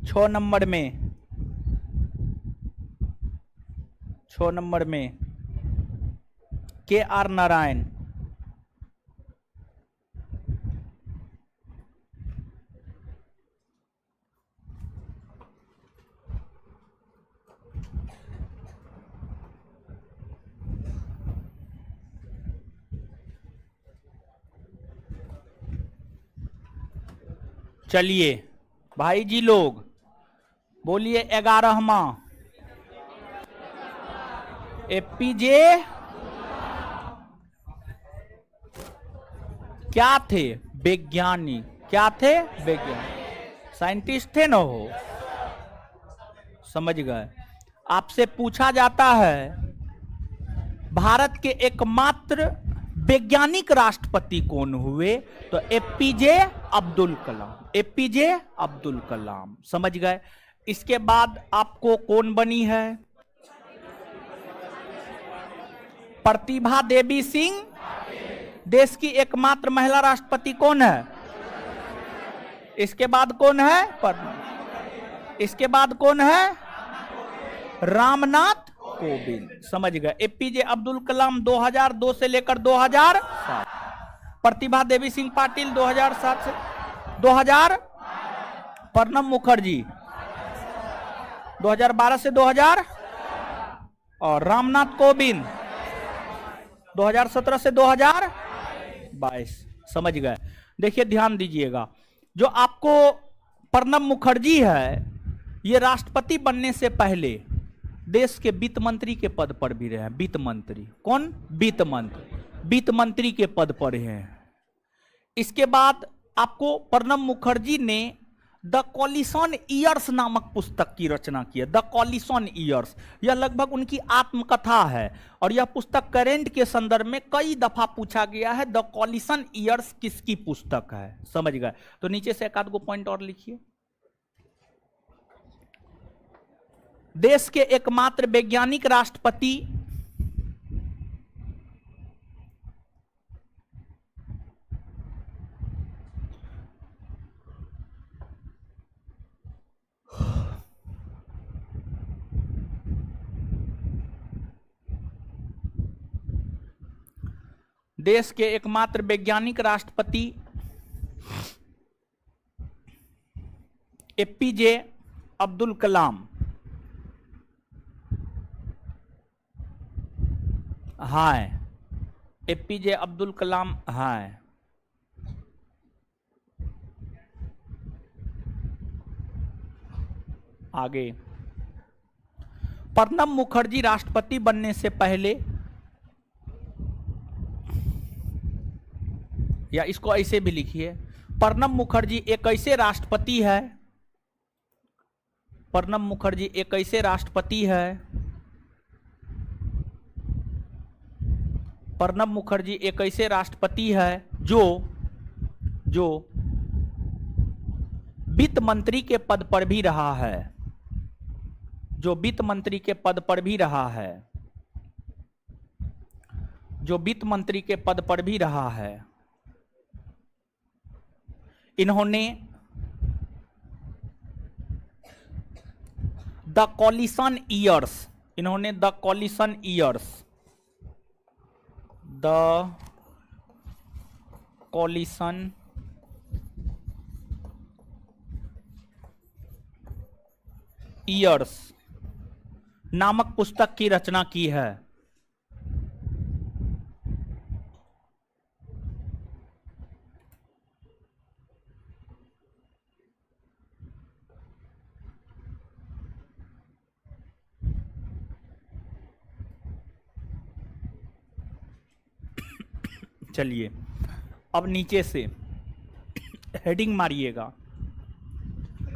6 नंबर में KR नारायण। चलिए भाई जी लोग बोलिए 11वां APJ क्या थे? वैज्ञानिक। क्या थे? वैज्ञानिक, साइंटिस्ट थे ना हो। समझ गए? आपसे पूछा जाता है भारत के एकमात्र वैज्ञानिक राष्ट्रपति कौन हुए, तो APJ अब्दुल कलाम, APJ अब्दुल कलाम। समझ गए? इसके बाद आपको कौन बनी है? प्रतिभा देवी सिंह। देश की एकमात्र महिला राष्ट्रपति कौन है? इसके बाद कौन है? इसके बाद कौन है? रामनाथ कोविंद। समझ गए? APJ अब्दुल कलाम 2002 से लेकर 2007, प्रतिभा देवी सिंह पाटिल 2007 से 2000, प्रणब मुखर्जी 2012 से 2000, और रामनाथ कोविंद 2017 से 2022। समझ गए? देखिए ध्यान दीजिएगा, जो आपको प्रणब मुखर्जी है, ये राष्ट्रपति बनने से पहले देश के वित्त मंत्री के पद पर भी रहे हैं। वित्त मंत्री। कौन? वित्त मंत्री। वित्त मंत्री के पद पर हैं। इसके बाद आपको प्रणब मुखर्जी ने द कॉलिशन ईयर्स नामक पुस्तक की रचना की है। द कॉलिशन ईयर्स, यह लगभग उनकी आत्मकथा है, और यह पुस्तक करेंट के संदर्भ में कई दफा पूछा गया है, द कॉलिशन ईयर्स किसकी पुस्तक है। समझ गए? तो नीचे से एक आध गो पॉइंट और लिखिए। देश के एकमात्र वैज्ञानिक राष्ट्रपति देश के एकमात्र वैज्ञानिक राष्ट्रपति एपीजे अब्दुल कलाम। हाय, एपीजे अब्दुल कलाम। हाय, आगे, प्रणब मुखर्जी राष्ट्रपति बनने से पहले, या इसको ऐसे भी लिखिए, प्रणब मुखर्जी एक ऐसे राष्ट्रपति है, प्रणब मुखर्जी एक ऐसे राष्ट्रपति है, प्रणब मुखर्जी एक ऐसे राष्ट्रपति है जो वित्त मंत्री के पद पर भी रहा है, जो वित्त मंत्री के पद पर भी रहा है, जो वित्त मंत्री के पद पर भी रहा है। इन्होंने द कॉलिशन ईयर्स, इन्होंने the coalition years, the coalition years नामक पुस्तक की रचना की है। चलिए अब नीचे से हेडिंग मारिएगा।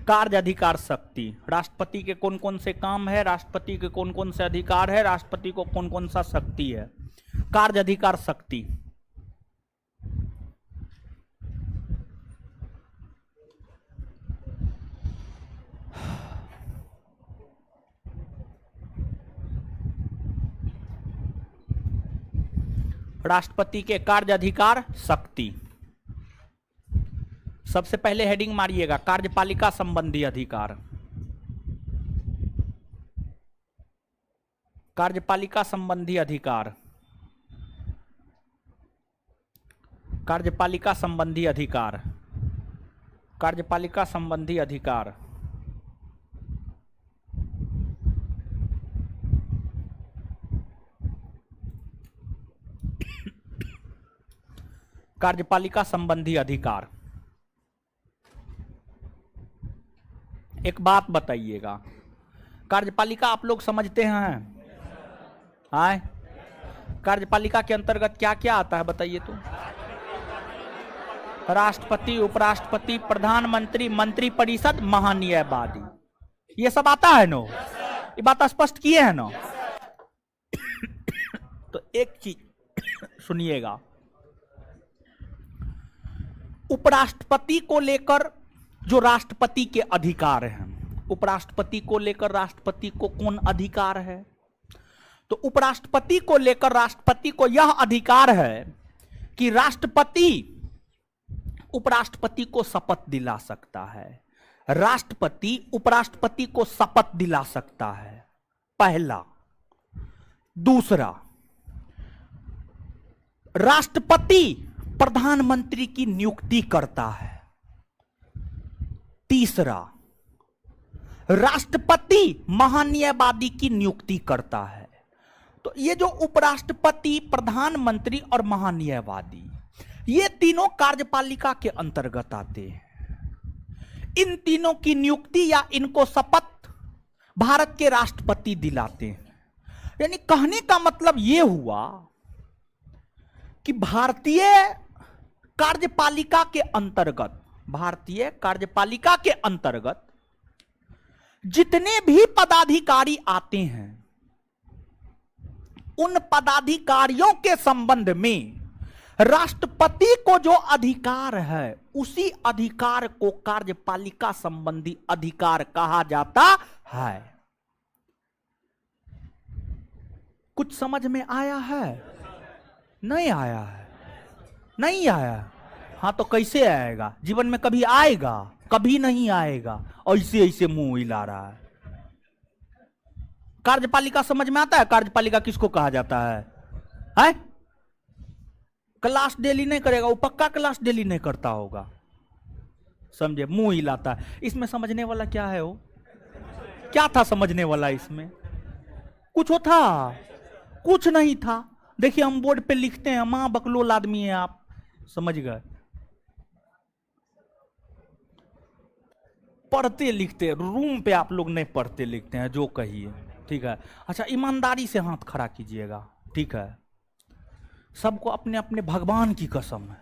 कार्य अधिकार शक्ति, राष्ट्रपति के कौन कौन से काम है, राष्ट्रपति के कौन कौन से अधिकार है, राष्ट्रपति को कौन कौन सा शक्ति है। कार्य अधिकार शक्ति, राष्ट्रपति के कार्य अधिकार शक्ति। सबसे पहले हेडिंग मारिएगा कार्यपालिका संबंधी अधिकार, कार्यपालिका संबंधी अधिकार, कार्यपालिका संबंधी अधिकार, कार्यपालिका संबंधी अधिकार। कार्यपालिका संबंधी अधिकार। एक बात बताइएगा, कार्यपालिका आप लोग समझते हैं? आए, कार्यपालिका के अंतर्गत क्या क्या आता है बताइए तो? राष्ट्रपति, उपराष्ट्रपति, प्रधानमंत्री, मंत्रिपरिषद, महान्यायवादी, ये सब आता है नो? ये बात स्पष्ट किए हैं नो? तो एक चीज सुनिएगा, उपराष्ट्रपति को लेकर जो राष्ट्रपति के अधिकार हैं, उपराष्ट्रपति को लेकर राष्ट्रपति को कौन अधिकार है? तो उपराष्ट्रपति को लेकर राष्ट्रपति को यह अधिकार है कि राष्ट्रपति उपराष्ट्रपति को शपथ दिला सकता है, राष्ट्रपति उपराष्ट्रपति को शपथ दिला सकता है, पहला। दूसरा, राष्ट्रपति प्रधानमंत्री की नियुक्ति करता है। तीसरा, राष्ट्रपति महान्यायवादी की नियुक्ति करता है। तो ये जो उपराष्ट्रपति, प्रधानमंत्री और महान्यायवादी, ये तीनों कार्यपालिका के अंतर्गत आते हैं। इन तीनों की नियुक्ति या इनको शपथ भारत के राष्ट्रपति दिलाते हैं। यानी कहने का मतलब यह हुआ कि भारतीय कार्यपालिका के अंतर्गत, भारतीय कार्यपालिका के अंतर्गत जितने भी पदाधिकारी आते हैं, उन पदाधिकारियों के संबंध में राष्ट्रपति को जो अधिकार है, उसी अधिकार को कार्यपालिका संबंधी अधिकार कहा जाता है। कुछ समझ में आया है? नहीं आया है? नहीं आया? हाँ तो कैसे आएगा? जीवन में कभी आएगा? कभी नहीं आएगा। ऐसे ऐसे मुंह हिला रहा है। कार्यपालिका समझ में आता है? कार्यपालिका किसको कहा जाता है? क्लास डेली नहीं करेगा, वो पक्का क्लास डेली नहीं करता होगा, समझे, मुंह हिलाता है। इसमें समझने वाला क्या है? वो क्या था समझने वाला? इसमें कुछ हो था? कुछ नहीं था। देखिए हम बोर्ड पे लिखते हैं, मां बकलोल आदमी है आप, समझ गए, पढ़ते लिखते, रूम पे आप लोग नहीं पढ़ते लिखते हैं, जो कहिए, ठीक है। अच्छा, ईमानदारी से हाथ खड़ा कीजिएगा, ठीक है। सबको अपने अपने भगवान की कसम है,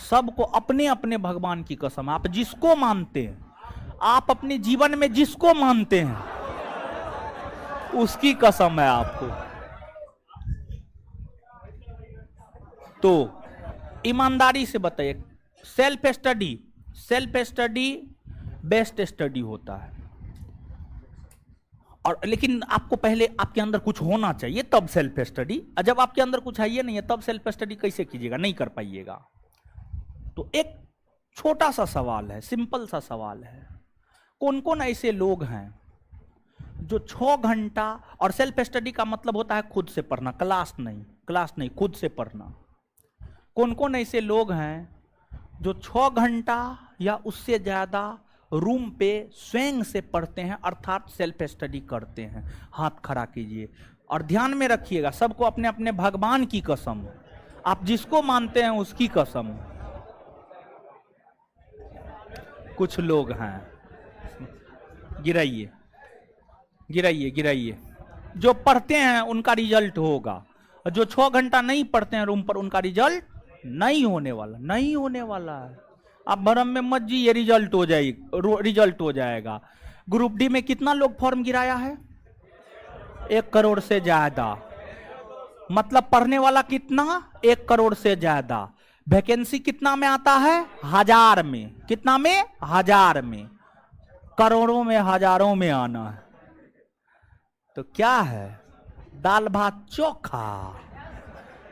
सबको अपने अपने भगवान की कसम। आप जिसको मानते हैं, आप अपने जीवन में जिसको मानते हैं, उसकी कसम है आपको। तो ईमानदारी से बताइए, सेल्फ स्टडी बेस्ट स्टडी होता है। और लेकिन आपको पहले आपके अंदर कुछ होना चाहिए, तब सेल्फ स्टडी। जब आपके अंदर कुछ है ये नहीं है, तब सेल्फ स्टडी कैसे कीजिएगा? नहीं कर पाइएगा। तो एक छोटा सा सवाल है, सिंपल सा सवाल है, कौन कौन ऐसे लोग हैं जो 6 घंटा, और सेल्फ स्टडी का मतलब होता है खुद से पढ़ना, क्लास नहीं, खुद से पढ़ना। कौन कौन ऐसे लोग हैं जो 6 घंटा या उससे ज्यादा रूम पे स्वयं से पढ़ते हैं, अर्थात सेल्फ स्टडी करते हैं? हाथ खड़ा कीजिए और ध्यान में रखिएगा, सबको अपने अपने भगवान की कसम, आप जिसको मानते हैं उसकी कसम। कुछ लोग हैं, गिराइए गिराइए गिराइए, जो पढ़ते हैं उनका रिजल्ट होगा, जो 6 घंटा नहीं पढ़ते हैं रूम पर, उनका रिजल्ट नहीं होने वाला है। आप भरम में मत जाइए, रिजल्ट हो जाएगा। ग्रुप डी में कितना लोग फॉर्म गिराया है? 1 करोड़ से ज्यादा। मतलब पढ़ने वाला कितना? 1 करोड़ से ज्यादा। वैकेंसी कितना में आता है? 1000 में। कितना में? 1000 में। करोड़ों में, हजारों में आना है। तो क्या है? दाल भात चोखा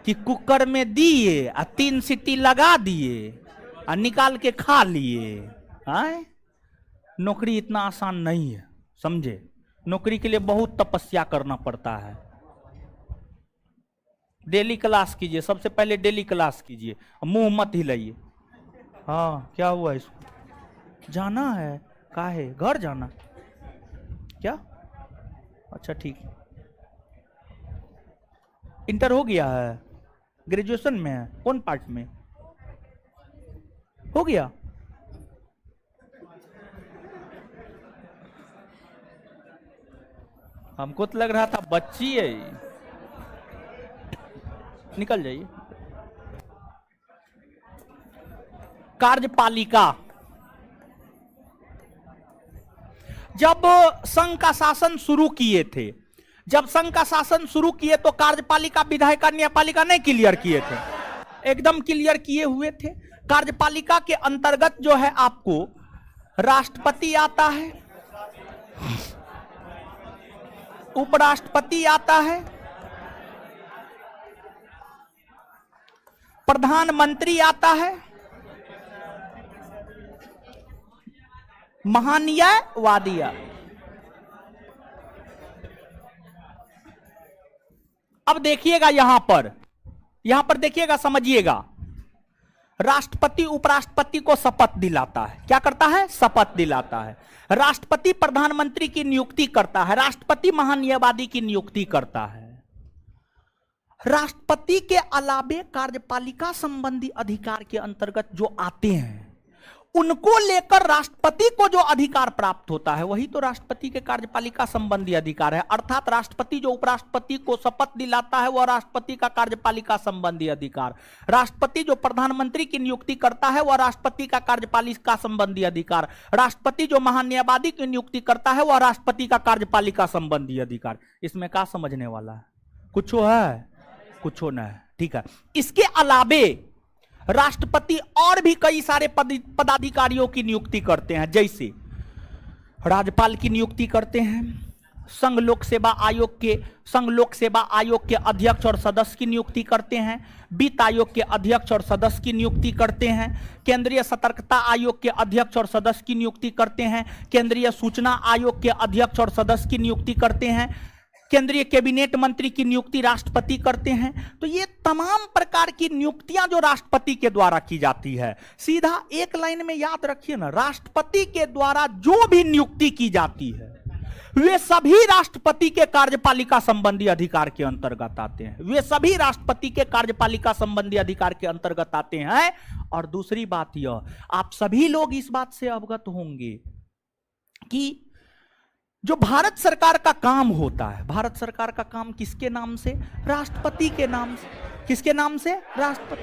कि कुकर में दिए और 3 सीटी लगा दिए और निकाल के खा लिए? नौकरी इतना आसान नहीं है, समझे। नौकरी के लिए बहुत तपस्या करना पड़ता है। डेली क्लास कीजिए, सबसे पहले डेली क्लास कीजिए, मुंह मत हिलाइए। हाँ, क्या हुआ इसको? जाना है? काहे? घर जाना क्या? अच्छा ठीक। इंटर हो गया है? ग्रेजुएशन में है? कौन पार्ट में हो गया? हमको तो लग रहा था बच्ची है। निकल जाइए। कार्यपालिका, जब संघ का शासन शुरू किए थे, तो कार्यपालिका, विधायिका, न्यायपालिका नहीं क्लियर किए थे? एकदम क्लियर किए हुए थे। कार्यपालिका के अंतर्गत जो है आपको राष्ट्रपति आता है, उपराष्ट्रपति आता है, प्रधानमंत्री आता है, महान्यायवादी। अब देखिएगा यहां पर देखिएगा, समझिएगा। राष्ट्रपति उपराष्ट्रपति को शपथ दिलाता है। क्या करता है? शपथ दिलाता है। राष्ट्रपति प्रधानमंत्री की नियुक्ति करता है, राष्ट्रपति महान्यायवादी की नियुक्ति करता है। राष्ट्रपति के अलावे कार्यपालिका संबंधी अधिकार के अंतर्गत जो आते हैं, उनको लेकर राष्ट्रपति को जो अधिकार प्राप्त होता है, वही तो राष्ट्रपति के कार्यपालिका संबंधी अधिकार है। अर्थात राष्ट्रपति जो उपराष्ट्रपति को शपथ दिलाता है, वह राष्ट्रपति का कार्यपालिका संबंधी अधिकार। राष्ट्रपति जो प्रधानमंत्री की नियुक्ति करता है, वह राष्ट्रपति का कार्यपालिका संबंधी अधिकार। राष्ट्रपति जो महान्यायवादी की नियुक्ति करता है, वह राष्ट्रपति का कार्यपालिका संबंधी अधिकार। इसमें क्या समझने वाला है? कुछ है? कुछ न है, ठीक है। इसके अलावे राष्ट्रपति और भी कई सारे पदाधिकारियों की नियुक्ति करते हैं, जैसे राज्यपाल की नियुक्ति करते हैं, संघ लोक सेवा आयोग के अध्यक्ष और सदस्य की नियुक्ति करते हैं, वित्त आयोग के अध्यक्ष और सदस्य की नियुक्ति करते हैं, केंद्रीय सतर्कता आयोग के अध्यक्ष और सदस्य की नियुक्ति करते हैं, केंद्रीय सूचना आयोग के अध्यक्ष और सदस्य की नियुक्ति करते हैं, केंद्रीय कैबिनेट मंत्री की नियुक्ति राष्ट्रपति करते हैं। तो ये तमाम प्रकार की नियुक्तियां जो राष्ट्रपति के द्वारा की जाती है, सीधा एक लाइन में याद रखिए ना, राष्ट्रपति के द्वारा जो भी नियुक्ति की जाती है वे सभी राष्ट्रपति के कार्यपालिका संबंधी अधिकार के अंतर्गत आते हैं। वे सभी राष्ट्रपति के कार्यपालिका संबंधी अधिकार के अंतर्गत आते हैं। और दूसरी बात यह, आप सभी लोग इस बात से अवगत होंगे कि जो भारत सरकार का काम होता है, भारत सरकार का काम किसके नाम से? राष्ट्रपति के नाम से। किसके नाम से? राष्ट्रपति।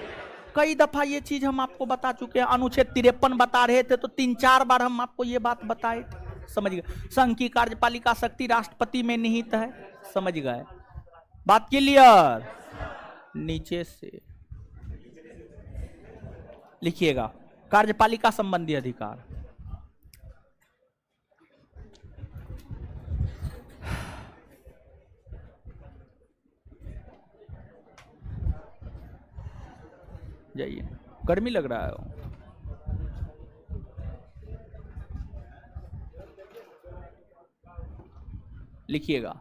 कई दफा ये चीज हम आपको बता चुके हैं, अनुच्छेद 53 बता रहे थे तो 3-4 बार हम आपको ये बात बताए थे, समझ गए। संघ की कार्यपालिका शक्ति राष्ट्रपति में निहित है, समझ गए। बात क्लियर? नीचे से लिखिएगा, कार्यपालिका संबंधी अधिकार। जाइए, गर्मी लग रहा है। लिखिएगा,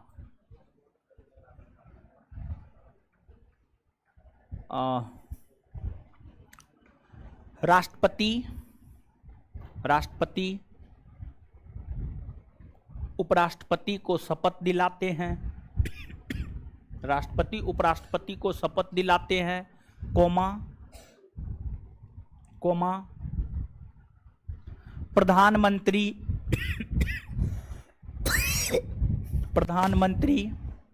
राष्ट्रपति उपराष्ट्रपति को शपथ दिलाते हैं। राष्ट्रपति उपराष्ट्रपति को शपथ दिलाते हैं,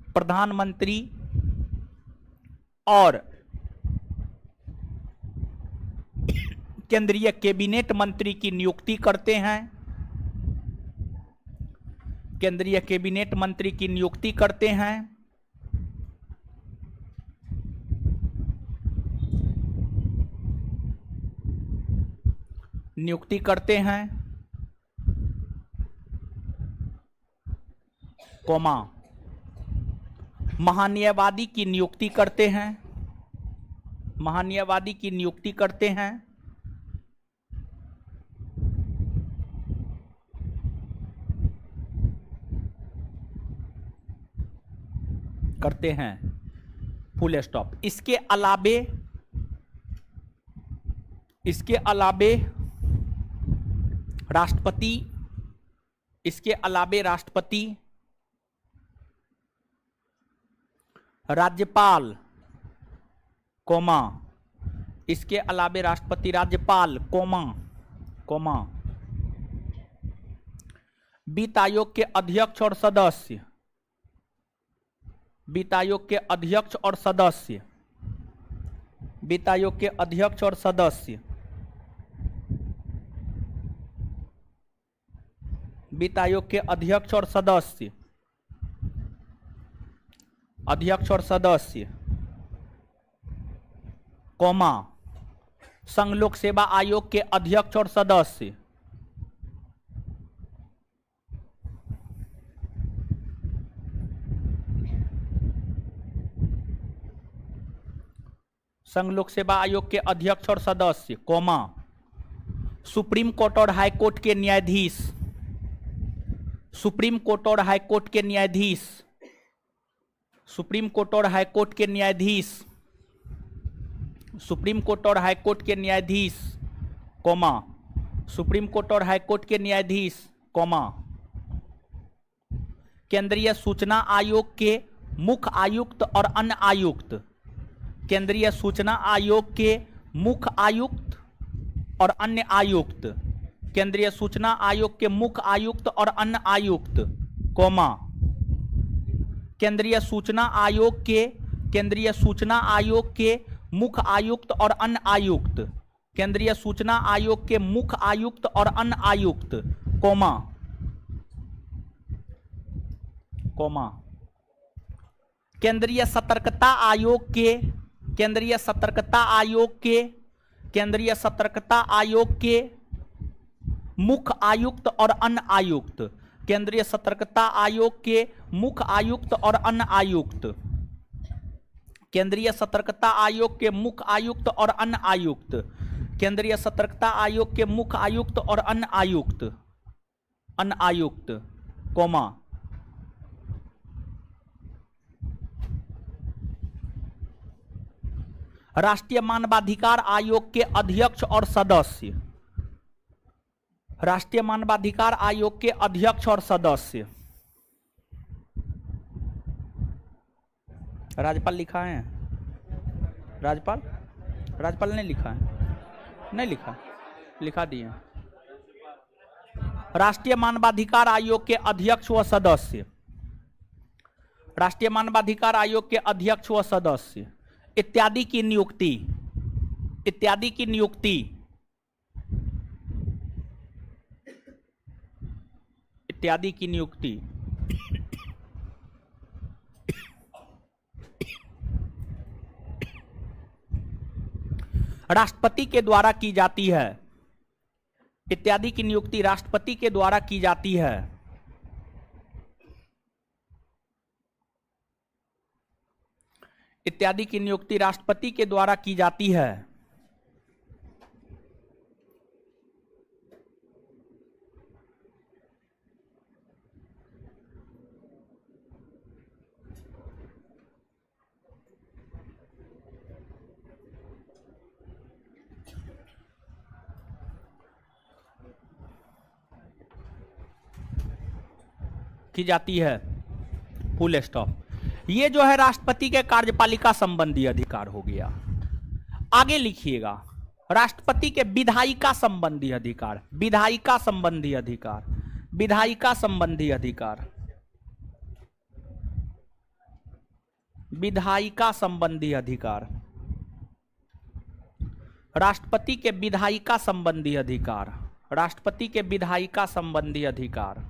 प्रधानमंत्री और केंद्रीय कैबिनेट मंत्री की नियुक्ति करते हैं। केंद्रीय कैबिनेट मंत्री की नियुक्ति करते हैं। नियुक्ति करते हैं, कोमा, महान्यायवादी की नियुक्ति करते हैं। महान्यायवादी की नियुक्ति करते हैं। करते हैं, फुल स्टॉप। इसके अलावे राष्ट्रपति, राज्यपाल, इसके अलावे राष्ट्रपति, राज्यपाल, वित्त आयोग के अध्यक्ष और सदस्य, वित्त आयोग के अध्यक्ष और सदस्य, वित्त आयोग के अध्यक्ष और सदस्य, वित्त आयोग के अध्यक्ष और सदस्य, कोमा, संघ लोक सेवा आयोग के अध्यक्ष और सदस्य, संघ लोक सेवा आयोग के अध्यक्ष और सदस्य, सुप्रीम कोर्ट और हाई कोर्ट के न्यायाधीश, सुप्रीम कोर्ट और हाई कोर्ट के न्यायाधीश, सुप्रीम कोर्ट और हाई कोर्ट के न्यायाधीश, सुप्रीम कोर्ट और हाई कोर्ट के न्यायाधीश, सुप्रीम कोर्ट और हाई कोर्ट के न्यायाधीश, केंद्रीय सूचना आयोग के मुख्य आयुक्त और अन्य आयुक्त, केंद्रीय सूचना आयोग के मुख्य आयुक्त और अन्य आयुक्त, केंद्रीय सूचना आयोग के मुख्य आयुक्त और अन्य आयुक्त, केंद्रीय सूचना आयोग के मुख्य आयुक्त और अन्य आयुक्त, केंद्रीय सूचना आयोग के मुख्य आयुक्त और अन्य आयुक्त, केंद्रीय सतर्कता आयोग के मुख्य आयुक्त और अन्य आयुक्त, केंद्रीय सतर्कता आयोग के मुख्य आयुक्त और अन्य आयुक्त, केंद्रीय सतर्कता आयोग के मुख्य आयुक्त और अन्य आयुक्त, केंद्रीय सतर्कता आयोग के मुख्य आयुक्त और अन्य आयुक्त, राष्ट्रीय मानवाधिकार आयोग के अध्यक्ष और सदस्य, राष्ट्रीय मानवाधिकार आयोग के अध्यक्ष और सदस्य। राज्यपाल लिखा है? राज्यपाल, राज्यपाल ने लिखा है? नहीं लिखा, लिखा दिए। राष्ट्रीय मानवाधिकार आयोग के अध्यक्ष व सदस्य, राष्ट्रीय मानवाधिकार आयोग के अध्यक्ष व सदस्य इत्यादि की नियुक्ति, इत्यादि की नियुक्ति, इत्यादि की नियुक्ति राष्ट्रपति के द्वारा की जाती है, इत्यादि की नियुक्ति राष्ट्रपति के द्वारा की जाती है। इत्यादि की नियुक्ति राष्ट्रपति के द्वारा की जाती है। की जाती है, फुल स्टॉप। ये जो है राष्ट्रपति के कार्यपालिका संबंधी अधिकार हो गया। आगे लिखिएगा, राष्ट्रपति के विधायिका संबंधी अधिकार, विधायिका संबंधी अधिकार, विधायिका संबंधी अधिकार, विधायिका संबंधी अधिकार, राष्ट्रपति के विधायिका संबंधी अधिकार, राष्ट्रपति के विधायिका संबंधी अधिकार।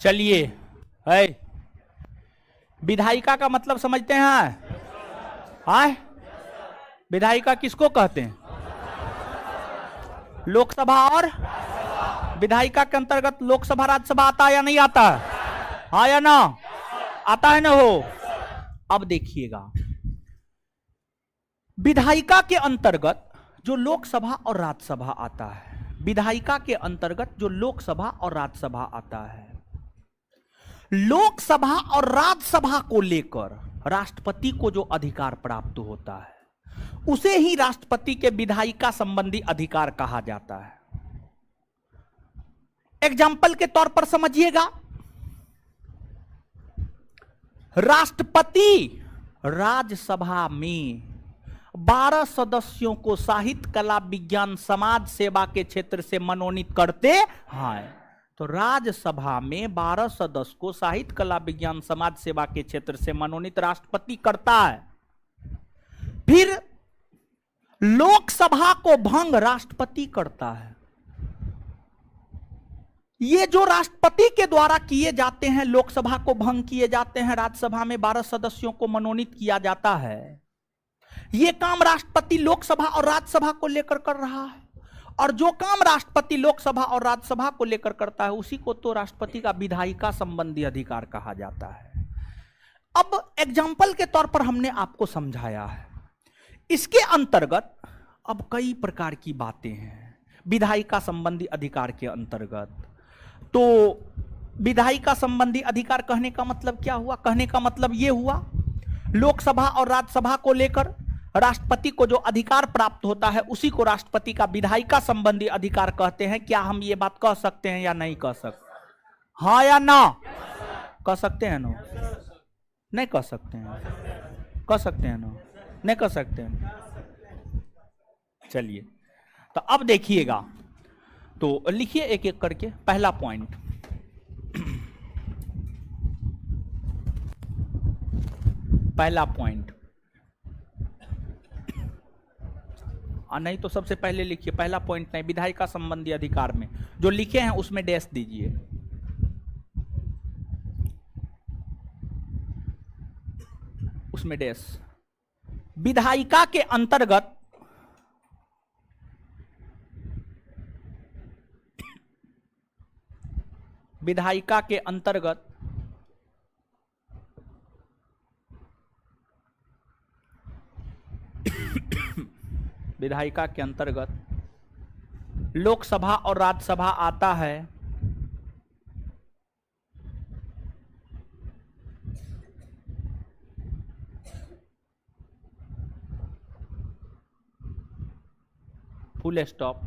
चलिए, है विधायिका का मतलब समझते हैं? हाँ, विधायिका किसको कहते हैं? लोकसभा और विधायिका के अंतर्गत लोकसभा राज्यसभा आता है या नहीं आता? हाँ या ना? आता है ना हो। अब देखिएगा, विधायिका के अंतर्गत जो लोकसभा और राज्यसभा आता है, विधायिका के अंतर्गत जो लोकसभा और राज्यसभा आता है, लोकसभा और राज्यसभा को लेकर राष्ट्रपति को जो अधिकार प्राप्त होता है उसे ही राष्ट्रपति के विधायिका संबंधी अधिकार कहा जाता है। एग्जाम्पल के तौर पर समझिएगा, राष्ट्रपति राज्यसभा में 12 सदस्यों को साहित्य, कला, विज्ञान, समाज सेवा के क्षेत्र से मनोनीत करते हैं। तो राज्यसभा में 12 सदस्य को साहित्य, कला, विज्ञान, समाज सेवा के क्षेत्र से मनोनीत राष्ट्रपति करता है। फिर लोकसभा को भंग राष्ट्रपति करता है। ये जो राष्ट्रपति के द्वारा किए जाते हैं, लोकसभा को भंग किए जाते हैं, राज्यसभा में 12 सदस्यों को मनोनीत किया जाता है, ये काम राष्ट्रपति लोकसभा और राज्यसभा को लेकर कर रहा है। और जो काम राष्ट्रपति लोकसभा और राज्यसभा को लेकर करता है उसी को तो राष्ट्रपति का विधायिका संबंधी अधिकार कहा जाता है। अब एग्जाम्पल के तौर पर हमने आपको समझाया है। इसके अंतर्गत अब कई प्रकार की बातें हैं विधायिका संबंधी अधिकार के अंतर्गत। तो विधायिका संबंधी अधिकार कहने का मतलब क्या हुआ? कहने का मतलब यह हुआ, लोकसभा और राज्यसभा को लेकर राष्ट्रपति को जो अधिकार प्राप्त होता है उसी को राष्ट्रपति का विधायिका संबंधी अधिकार कहते हैं। क्या हम ये बात कह सकते हैं या नहीं कह सकते? हाँ या ना? कह सकते हैं ना? नहीं कह सकते हैं? कह सकते हैं ना? नहीं कह सकते हैं? चलिए, तो अब देखिएगा, तो लिखिए एक एक करके। पहला पॉइंट, पहला पॉइंट, नहीं तो सबसे पहले लिखिए, पहला पॉइंट नहीं, विधायिका संबंधी अधिकार में जो लिखे हैं उसमें डैश दीजिए। उसमें डैश, विधायिका के अंतर्गत विधायिका के अंतर्गत विधायिका के अंतर्गत लोकसभा और राज्यसभा आता है। फुल स्टॉप,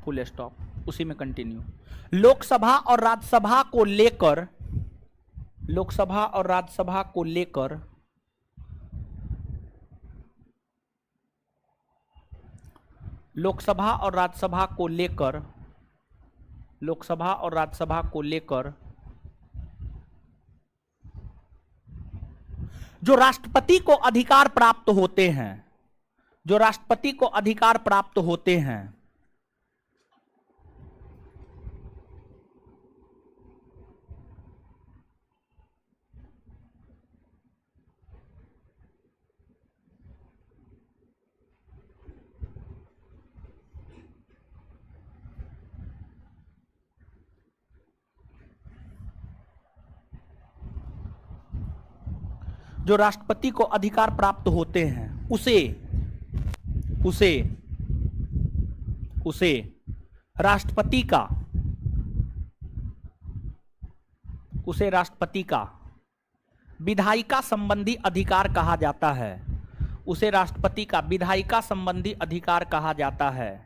फुल स्टॉप, उसी में कंटिन्यू। लोकसभा और राज्यसभा को लेकर, लोकसभा और राज्यसभा को लेकर लोकसभा और राज्यसभा को लेकर लोकसभा और राज्यसभा को लेकर जो राष्ट्रपति को अधिकार प्राप्त होते हैं, जो राष्ट्रपति को अधिकार प्राप्त होते हैं, जो राष्ट्रपति को अधिकार प्राप्त होते हैं, उसे उसे उसे राष्ट्रपति का उसे राष्ट्रपति का विधायिका संबंधी अधिकार कहा जाता है। उसे राष्ट्रपति का विधायिका संबंधी अधिकार कहा जाता है।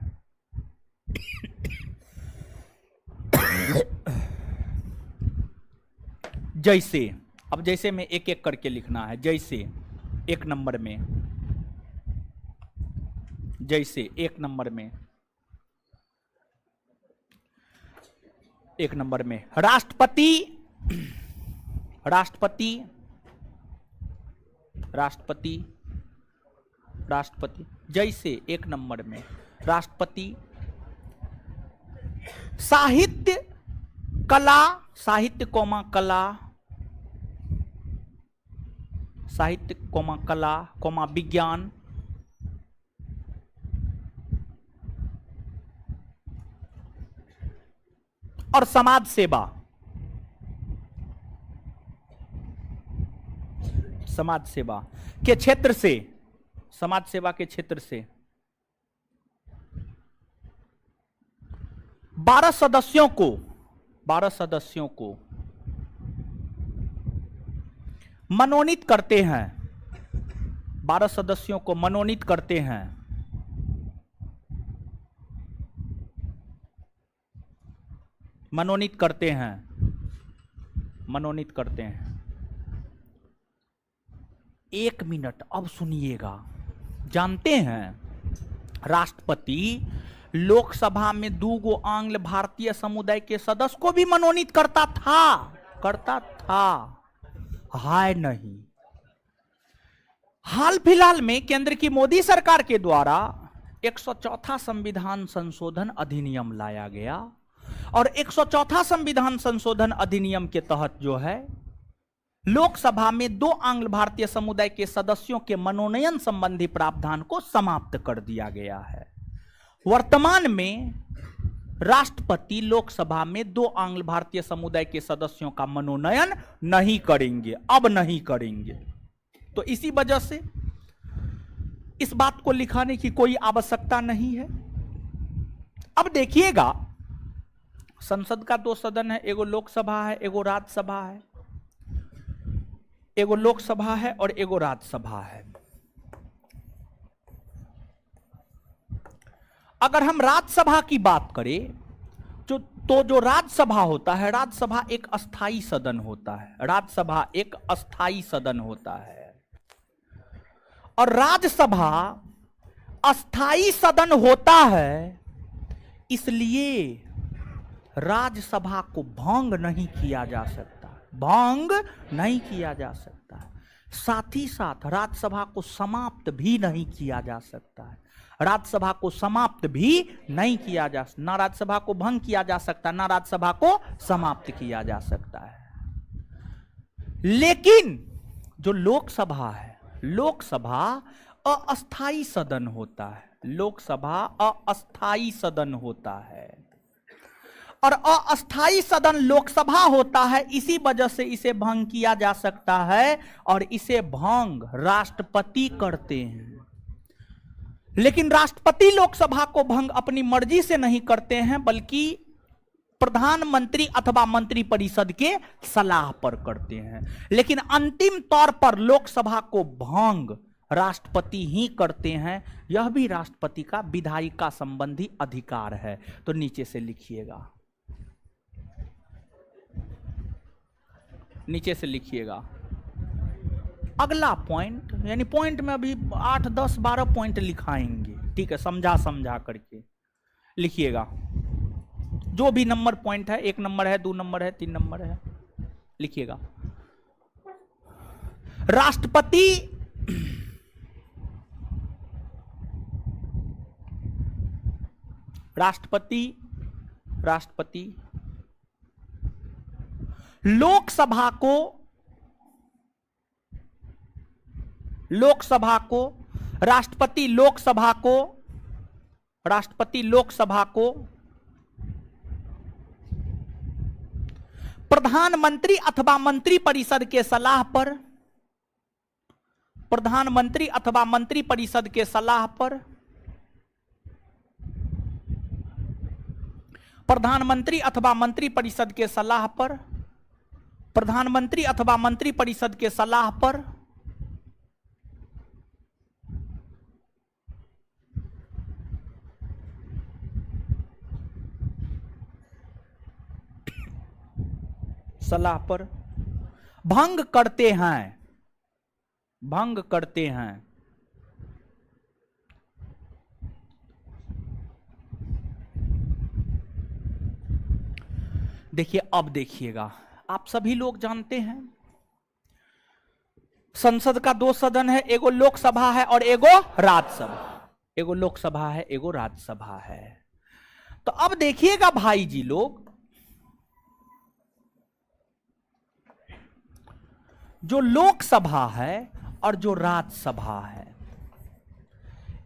जैसे, अब जैसे में एक एक करके लिखना है। जैसे एक नंबर में, जैसे एक नंबर में, एक नंबर में राष्ट्रपति राष्ट्रपति राष्ट्रपति राष्ट्रपति जैसे एक नंबर में राष्ट्रपति साहित्य कला, साहित्य कोमा कला, साहित्य कोमा कला कोमा विज्ञान, और समाज सेवा, समाज सेवा के क्षेत्र से, समाज सेवा के क्षेत्र से 12 सदस्यों को 12 सदस्यों को मनोनीत करते हैं। 12 सदस्यों को मनोनीत करते हैं। मनोनीत करते हैं, मनोनीत करते हैं। एक मिनट, अब सुनिएगा। जानते हैं राष्ट्रपति लोकसभा में 2 गो आंग्ल भारतीय समुदाय के सदस्य को भी मनोनीत करता था, हाय नहीं। हाल फिलहाल में केंद्र की मोदी सरकार के द्वारा 104वां संविधान संशोधन अधिनियम लाया गया, और 104वां संविधान संशोधन अधिनियम के तहत जो है लोकसभा में 2 आंग्ल भारतीय समुदाय के सदस्यों के मनोनयन संबंधी प्रावधान को समाप्त कर दिया गया है। वर्तमान में राष्ट्रपति लोकसभा में 2 आंग्ल भारतीय समुदाय के सदस्यों का मनोनयन नहीं करेंगे, अब नहीं करेंगे। तो इसी वजह से इस बात को लिखाने की कोई आवश्यकता नहीं है। अब देखिएगा, संसद का 2 सदन है, एगो लोकसभा है, एगो राज्यसभा है। एगो लोकसभा है और एगो राज्यसभा है। अगर हम राज्यसभा की बात करें तो जो राज्यसभा होता है, राज्यसभा एक अस्थाई सदन होता है। राज्यसभा एक अस्थाई सदन होता है, और राज्यसभा अस्थाई सदन होता है, इसलिए राज्यसभा को भंग नहीं किया जा सकता, भंग नहीं किया जा सकता। साथ ही साथ राज्यसभा को समाप्त भी नहीं किया जा सकता है। राज्यसभा को समाप्त भी नहीं किया जा सकता, ना राज्यसभा को भंग किया जा सकता, ना राज्यसभा को समाप्त किया जा सकता है। लेकिन जो लोकसभा है, लोकसभा अस्थाई सदन होता है, लोकसभा अस्थाई सदन होता है, और अस्थाई सदन लोकसभा होता है, इसी वजह से इसे भंग किया जा सकता है, और इसे भंग राष्ट्रपति करते हैं। लेकिन राष्ट्रपति लोकसभा को भंग अपनी मर्जी से नहीं करते हैं, बल्कि प्रधानमंत्री अथवा मंत्रिपरिषद के सलाह पर करते हैं। लेकिन अंतिम तौर पर लोकसभा को भंग राष्ट्रपति ही करते हैं। यह भी राष्ट्रपति का विधायिका संबंधी अधिकार है। तो नीचे से लिखिएगा, नीचे से लिखिएगा। अगला पॉइंट, यानी पॉइंट में अभी 8, 10, 12 पॉइंट लिखाएंगे, ठीक है, समझा समझा करके लिखिएगा। जो भी नंबर पॉइंट है, 1 नंबर है, 2 नंबर है, 3 नंबर है, लिखिएगा। राष्ट्रपति राष्ट्रपति राष्ट्रपति लोकसभा को राष्ट्रपति लोकसभा को प्रधानमंत्री अथवा मंत्रिपरिषद के सलाह पर, प्रधानमंत्री अथवा मंत्रिपरिषद के सलाह पर, प्रधानमंत्री अथवा मंत्रिपरिषद के सलाह पर, प्रधानमंत्री अथवा मंत्रिपरिषद के सलाह पर भंग करते हैं, भंग करते हैं। देखिए, अब देखिएगा, आप सभी लोग जानते हैं संसद का 2 सदन है, एगो लोकसभा है और एगो राज्यसभा, एगो लोकसभा है, एगो राज्यसभा है। तो अब देखिएगा भाई जी लोग, जो लोकसभा है और जो राज्यसभा है,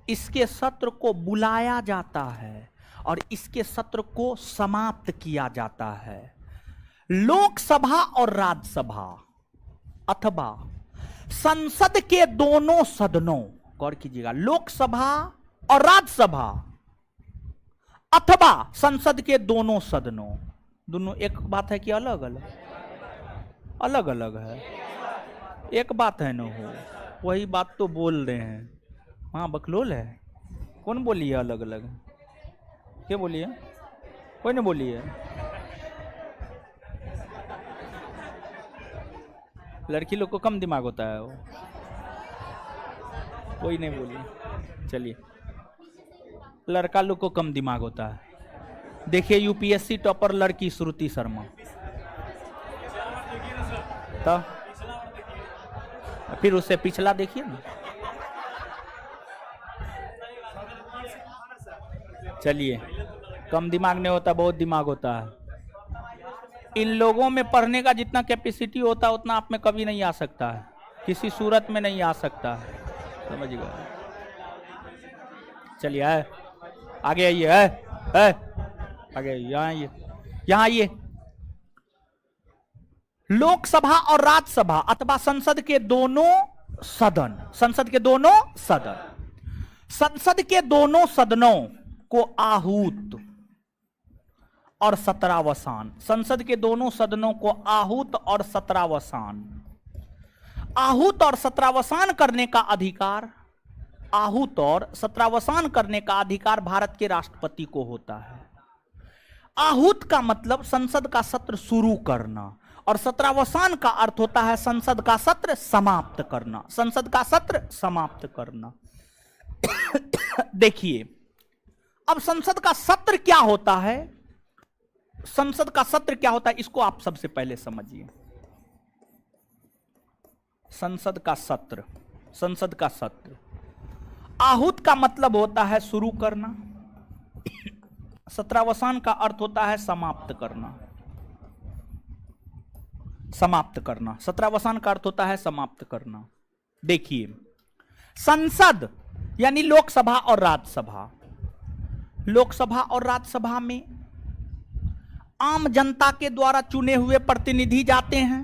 इसके सत्र को बुलाया जाता है और इसके सत्र को समाप्त किया जाता है। लोकसभा और राज्यसभा अथवा संसद के दोनों सदनों, गौर कीजिएगा, लोकसभा और राज्यसभा अथवा संसद के दोनों सदनों, दोनों एक बात है कि अलग अलग? अलग अलग है, एक बात है ना, हो वही बात तो बोल रहे हैं। हाँ, बकलोल है। कौन बोली है अलग अलग? क्या बोली है? कोई नहीं बोली है। लड़की लोग को कम दिमाग होता है, वो कोई नहीं बोली। चलिए, लड़का लोग को कम दिमाग होता है। देखिए, यूपीएससी टॉपर लड़की श्रुति शर्मा, तो फिर उससे पिछला देखिए ना। चलिए, कम दिमाग नहीं होता, बहुत दिमाग होता है। इन लोगों में पढ़ने का जितना कैपेसिटी होता है उतना आप में कभी नहीं आ सकता है, किसी सूरत में नहीं आ सकता है, समझ गए? चलिए, आगे आइए, आगे यहाँ आइए, यहाँ आइए। लोकसभा और राज्यसभा अथवा संसद के दोनों सदन, संसद के दोनों सदन, संसद के दोनों सदनों को आहूत और सत्रावसान, संसद के दोनों सदनों को आहूत और सत्रावसान, आहूत और सत्रावसान करने का अधिकार, आहूत और सत्रावसान करने का अधिकार भारत के राष्ट्रपति को होता है। आहूत का मतलब संसद का सत्र शुरू करना, और सत्रावसान का अर्थ होता है संसद का सत्र समाप्त करना, संसद का सत्र समाप्त करना। देखिए, अब संसद का सत्र क्या होता है, संसद का सत्र क्या होता है, इसको आप सबसे पहले समझिए। संसद का सत्र, संसद का सत्र, आहूत का मतलब होता है शुरू करना, सत्रावसान का अर्थ होता है समाप्त करना, समाप्त करना, सत्रावसान का अर्थ होता है समाप्त करना। देखिए, संसद यानी लोकसभा और राज्यसभा, लोकसभा और राज्यसभा में आम जनता के द्वारा चुने हुए प्रतिनिधि जाते हैं।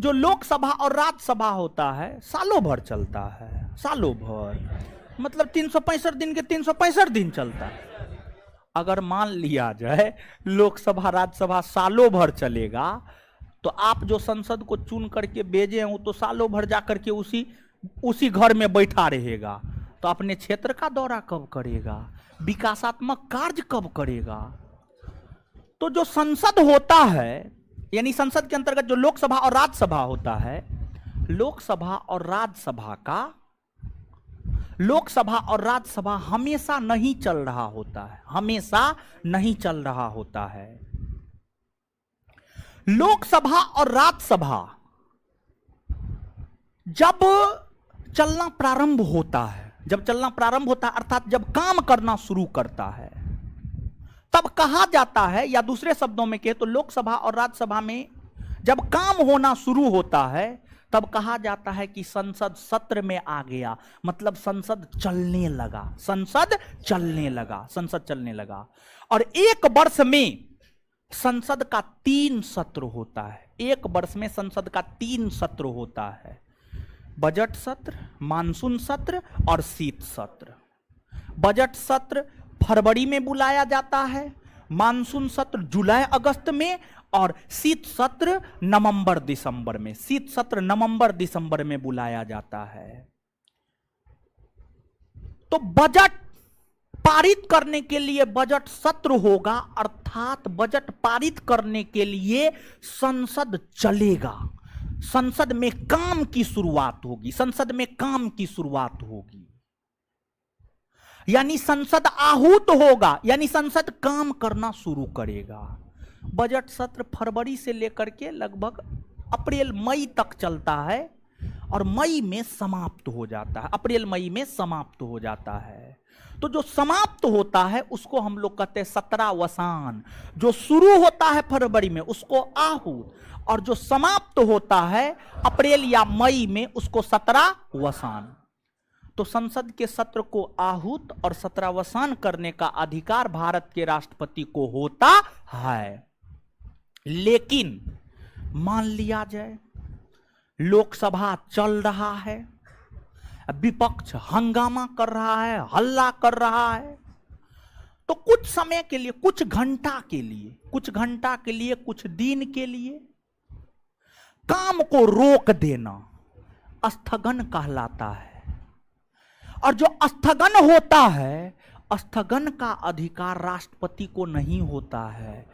जो लोकसभा और राज्यसभा होता है सालों भर चलता है, सालों भर मतलब 365 दिन के 365 दिन चलता है। अगर मान लिया जाए लोकसभा राज्यसभा सालों भर चलेगा, तो आप जो संसद को चुन करके भेजे हैं वो तो सालों भर जाकर के उसी घर में बैठा रहेगा, तो अपने क्षेत्र का दौरा कब करेगा, विकासात्मक कार्य कब करेगा। तो जो संसद होता है यानी संसद के अंतर्गत जो लोकसभा और राज्यसभा होता है, लोकसभा और राज्यसभा हमेशा नहीं चल रहा होता है, हमेशा नहीं चल रहा होता है। लोकसभा और राज्यसभा जब चलना प्रारंभ होता है, अर्थात जब काम करना शुरू करता है, तब कहा जाता है, या दूसरे शब्दों में कहे तो लोकसभा और राज्यसभा में जब काम होना शुरू होता है तब कहा जाता है कि संसद सत्र में आ गया, मतलब संसद चलने लगा। और एक वर्ष में संसद का 3 सत्र होता है, एक वर्ष में संसद का 3 सत्र होता है, बजट सत्र, मानसून सत्र और शीत सत्र। बजट सत्र फरवरी में बुलाया जाता है, मानसून सत्र जुलाई अगस्त में और शीत सत्र नवंबर दिसंबर में बुलाया जाता है। तो बजट पारित करने के लिए बजट सत्र होगा, अर्थात बजट पारित करने के लिए संसद चलेगा, संसद में काम की शुरुआत होगी, यानी संसद आहूत होगा, यानी संसद काम करना शुरू करेगा। बजट सत्र फरवरी से लेकर के लगभग अप्रैल मई तक चलता है और मई में समाप्त हो जाता है, अप्रैल मई में समाप्त हो जाता है। तो जो समाप्त होता है उसको हम लोग कहते हैं सत्रावसान। जो शुरू होता है फरवरी में उसको आहूत, और जो समाप्त होता है अप्रैल या मई में उसको सत्रावसान। तो संसद के सत्र को आहूत और सत्रावसान करने का अधिकार भारत के राष्ट्रपति को होता है। लेकिन मान लिया जाए लोकसभा चल रहा है, विपक्ष हंगामा कर रहा है, हल्ला कर रहा है, तो कुछ समय के लिए, कुछ घंटा के लिए, कुछ दिन के लिए काम को रोक देना स्थगन कहलाता है। और जो स्थगन होता है, स्थगन का अधिकार राष्ट्रपति को नहीं होता है।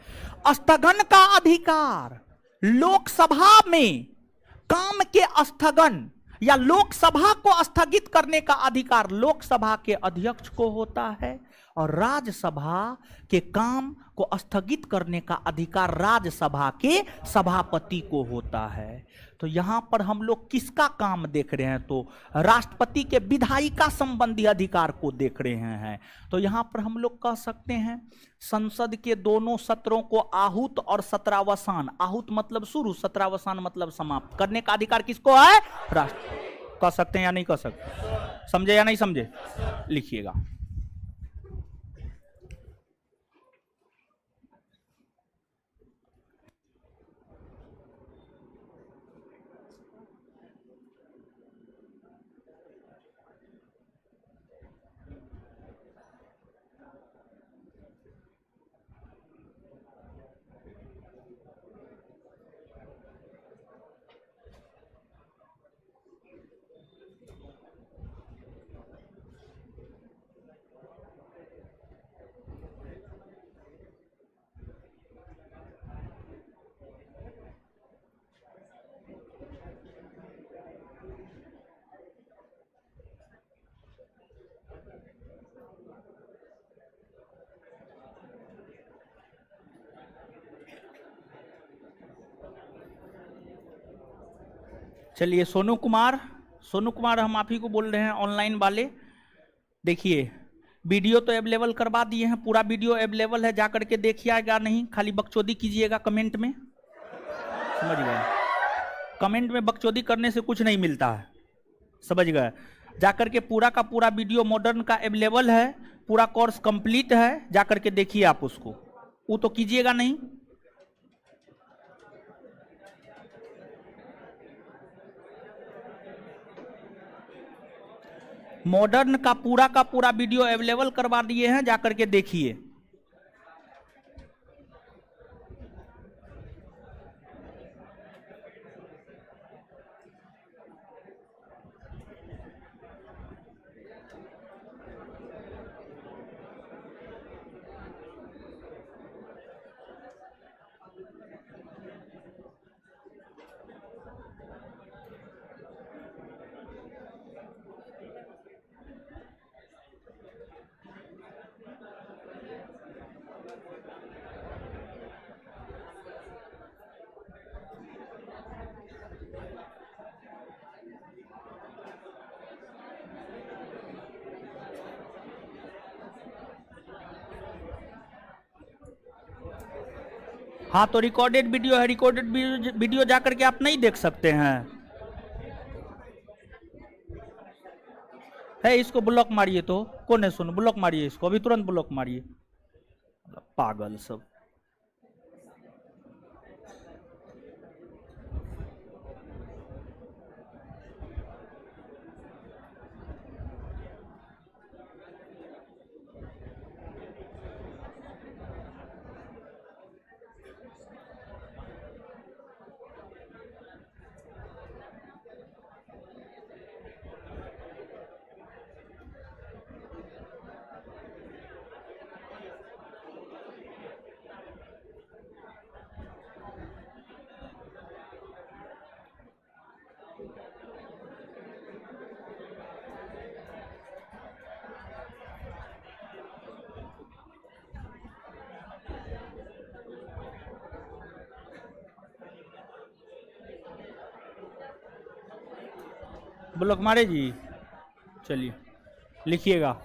स्थगन का अधिकार लोकसभा में काम के स्थगन या लोकसभा को स्थगित करने का अधिकार लोकसभा के अध्यक्ष को होता है, और राज्यसभा के काम को स्थगित करने का अधिकार राज्यसभा के सभापति को होता है। तो यहां पर हम लोग किसका काम देख रहे हैं, तो राष्ट्रपति के विधायिका संबंधी अधिकार को देख रहे हैं। तो यहां पर हम लोग कह सकते हैं संसद के दोनों सत्रों को आहूत और सत्रावसान, आहूत मतलब शुरू, सत्रावसान मतलब समाप्त करने का अधिकार किसको है, राष्ट्रपति। कह सकते हैं या नहीं कह सकते, समझे या नहीं समझे, लिखिएगा। चलिए सोनू कुमार हम आप ही को बोल रहे हैं, ऑनलाइन वाले। देखिए वीडियो तो अवेलेबल करवा दिए हैं, पूरा वीडियो अवेलेबल है, जाकर के देखिएगा, नहीं खाली बकचोदी कीजिएगा कमेंट में, समझ गए। कमेंट में बकचोदी करने से कुछ नहीं मिलता है, समझ गए। जाकर के पूरा का पूरा वीडियो मॉडर्न का अवेलेबल है, पूरा कोर्स कंप्लीट है, जाकर के देखिए आप उसको, वो तो कीजिएगा नहीं। मॉडर्न का पूरा वीडियो अवेलेबल करवा दिए हैं, जाकर के देखिए। हाँ, तो रिकॉर्डेड वीडियो है, रिकॉर्डेड वीडियो जाकर के आप नहीं देख सकते हैं। है, इसको ब्लॉक मारिए, तो कौन है सुन, ब्लॉक मारिए इसको, अभी तुरंत ब्लॉक मारिए, पागल सब। ब्लॉक मारे जी, चलिए लिखिएगा।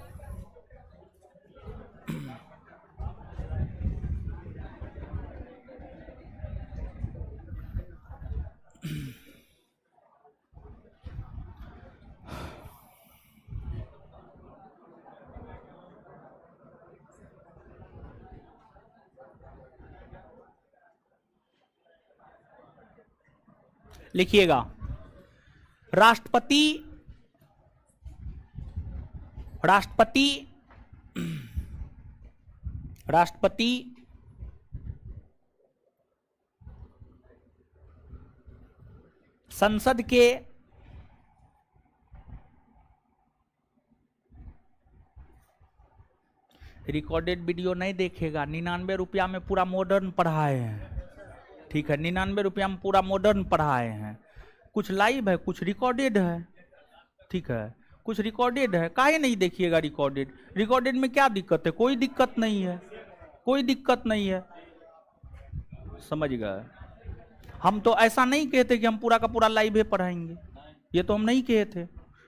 लिखिएगा, राष्ट्रपति संसद के रिकॉर्डेड वीडियो नहीं देखेगा। 99 रुपया में पूरा मॉडर्न पढ़ाए हैं, ठीक है, 99 रुपया में पूरा मॉडर्न पढ़ाए हैं। कुछ लाइव है, कुछ रिकॉर्डेड है, ठीक है, कुछ रिकॉर्डेड है, काहे नहीं देखिएगा रिकॉर्डेड। रिकॉर्डेड में क्या दिक्कत है, कोई दिक्कत नहीं है, कोई दिक्कत नहीं है, समझ गए। हम तो ऐसा नहीं कहते कि हम पूरा का पूरा लाइव है पढ़ाएंगे, ये तो हम नहीं कहे थे।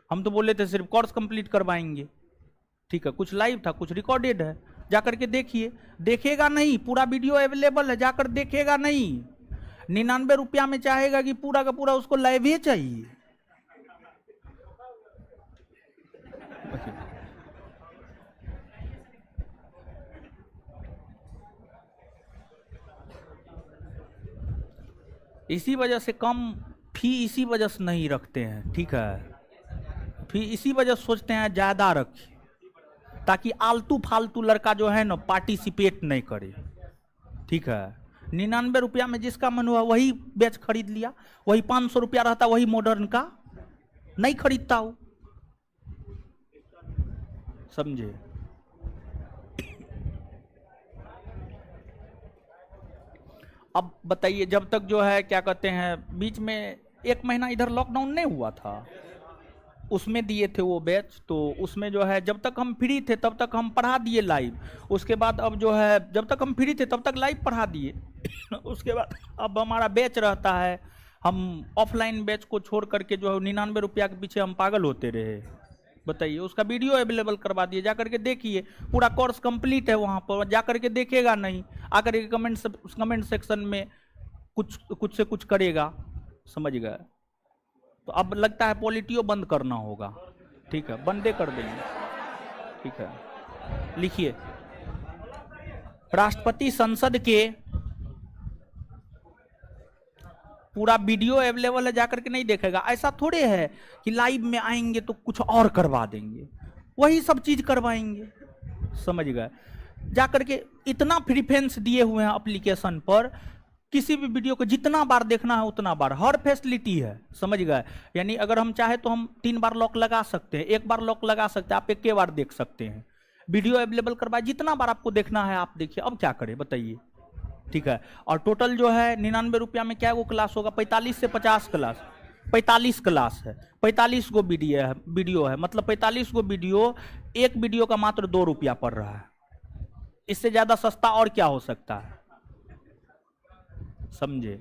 हम तो बोले थे सिर्फ कोर्स कंप्लीट करवाएंगे, ठीक है। कुछ लाइव था, कुछ रिकॉर्डेड है, जाकर के देखिए। देखेगा नहीं, पूरा वीडियो अवेलेबल है, जाकर देखेगा नहीं। 99 रुपया में चाहेगा कि पूरा का पूरा उसको लाइव ही चाहिए। इसी वजह से कम फी इसी वजह से नहीं रखते हैं, ठीक है। फी इसी वजह से सोचते हैं ज्यादा रखें, ताकि आलतू फालतू लड़का जो है ना पार्टिसिपेट नहीं करे, ठीक है। 99 रुपया में जिसका मन हुआ वही बैच खरीद लिया, वही 500 रुपया रहता वही मॉडर्न का नहीं खरीदता हो, समझे। अब बताइए, जब तक जो है क्या कहते हैं, बीच में 1 महीना इधर लॉकडाउन नहीं हुआ था, उसमें दिए थे वो बैच, तो उसमें जो है जब तक हम फ्री थे तब तक हम पढ़ा दिए लाइव। उसके बाद अब जो है जब तक हम फ्री थे तब तक लाइव पढ़ा दिए। उसके बाद अब हमारा बैच रहता है, हम ऑफलाइन बैच को छोड़ करके जो है 99 रुपया के पीछे हम पागल होते रहे। बताइए, उसका वीडियो अवेलेबल करवा दिए, जाकर के देखिए, पूरा कोर्स कंप्लीट है। वहाँ पर जाकर के देखेगा नहीं, आकर के कमेंट सेक्शन में कुछ से कुछ करेगा, समझ गए। तो अब लगता है पॉलिटियो बंद करना होगा, ठीक है, बंदे कर देंगे, ठीक है। लिखिए, राष्ट्रपति संसद के पूरा वीडियो अवेलेबल है, जाकर के नहीं देखेगा। ऐसा थोड़े है कि लाइव में आएंगे तो कुछ और करवा देंगे, वही सब चीज करवाएंगे, समझ गए। जाकर के इतना प्रीफरेंस दिए हुए हैं एप्लीकेशन पर, किसी भी वीडियो को जितना बार देखना है उतना बार, हर फैसिलिटी है, समझ गए। यानी अगर हम चाहे तो हम 3 बार लॉक लगा सकते हैं, 1 बार लॉक लगा सकते हैं, आप 1 बार देख सकते हैं। वीडियो अवेलेबल करवाए, जितना बार आपको देखना है आप देखिए। अब क्या करें बताइए, ठीक है। और टोटल जो है 99 रुपया में क्या वो क्लास होगा, 45 से 50 क्लास, 45 क्लास है, 45 गो वीडियो है, मतलब 45 गो वीडियो, एक वीडियो का मात्र 2 रुपया पड़ रहा है। इससे ज्यादा सस्ता और क्या हो सकता है, समझे।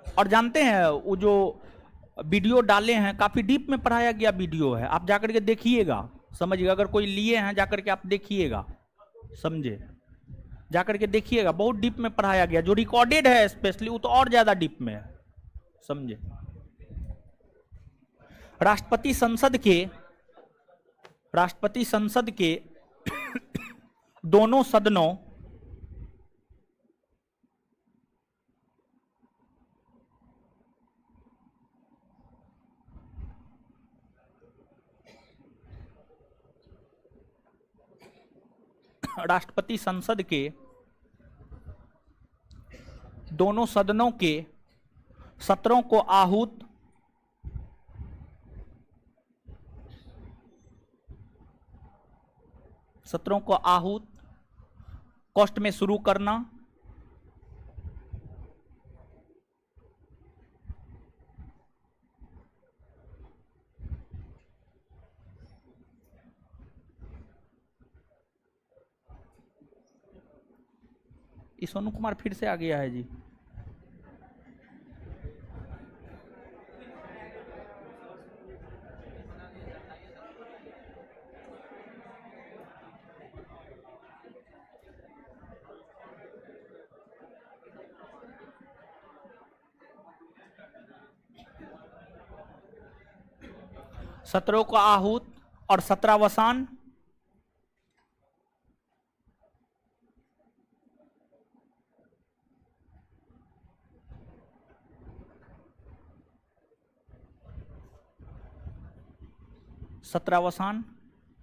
और जानते हैं वो जो वीडियो डाले हैं काफी डीप में पढ़ाया गया वीडियो है, आप जाकर के देखिएगा, समझिएगा। अगर कोई लिए हैं जाकर के आप देखिएगा, समझे, जाकर के देखिएगा, बहुत डीप में पढ़ाया गया। जो रिकॉर्डेड है स्पेशली वो तो और ज्यादा डीप में है, समझे। राष्ट्रपति संसद के दोनों सदनों राष्ट्रपति संसद के दोनों सदनों के सत्रों को आहूत कॉस्ट में शुरू करना, सोनू कुमार फिर से आ गया है जी। सत्रों को आहूत और सत्रावसान,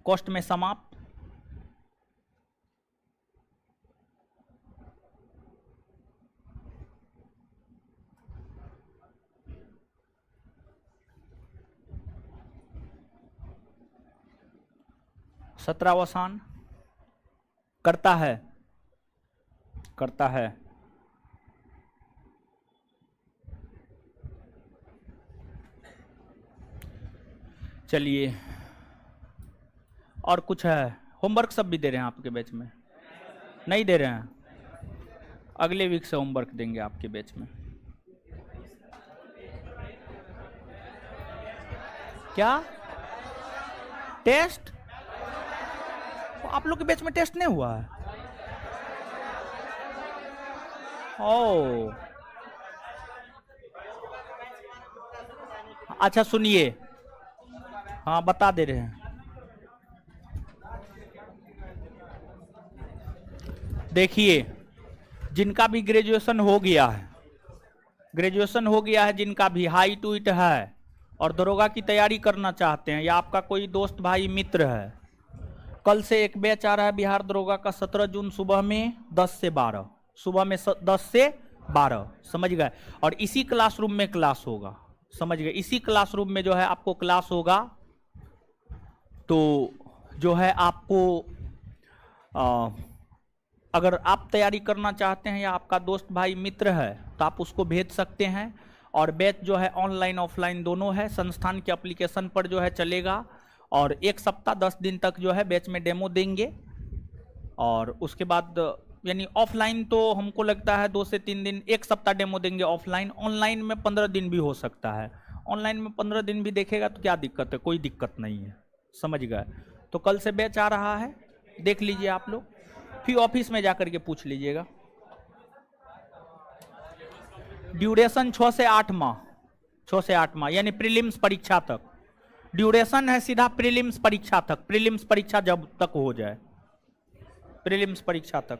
कॉस्ट में समाप्त। सत्रावसान करता है चलिए, और कुछ है? होमवर्क सब भी दे रहे हैं आपके बैच में? नहीं दे रहे हैं, अगले वीक से होमवर्क देंगे आपके बैच में। क्या टेस्ट? आप लोग के बैच में टेस्ट नहीं हुआ है? ओ अच्छा, सुनिए, हाँ बता दे रहे हैं। देखिए, जिनका भी ग्रेजुएशन हो गया है, जिनका भी हाइट उइट है और दरोगा की तैयारी करना चाहते हैं, या आपका कोई दोस्त भाई मित्र है, कल से एक बैच आ रहा है बिहार दरोगा का, 17 जून सुबह में 10 से 12, सुबह में 10 से 12, समझ गए। और इसी क्लासरूम में क्लास होगा, समझ गए। इसी क्लासरूम में जो है आपको क्लास होगा, तो जो है आपको अगर आप तैयारी करना चाहते हैं या आपका दोस्त भाई मित्र है तो आप उसको भेज सकते हैं। और बैच जो है ऑनलाइन ऑफलाइन दोनों है, संस्थान के एप्लीकेशन पर जो है चलेगा। और 1 सप्ताह 10 दिन तक जो है बैच में डेमो देंगे, और उसके बाद यानी ऑफलाइन तो हमको लगता है 2 से 3 दिन, 1 सप्ताह डेमो देंगे ऑफलाइन। ऑनलाइन में 15 दिन भी हो सकता है, ऑनलाइन में 15 दिन भी देखेगा तो क्या दिक्कत है, कोई दिक्कत नहीं है, समझ गए। तो कल से बैच आ रहा है, देख लीजिए आप लोग, फिर ऑफिस में जाकर के पूछ लीजिएगा। ड्यूरेशन 6 से 8 माह, 6 से 8 माह यानी प्रीलिम्स परीक्षा तक। ड्यूरेशन है सीधा प्रीलिम्स परीक्षा तक, प्रीलिम्स परीक्षा जब तक हो जाए, प्रीलिम्स परीक्षा तक।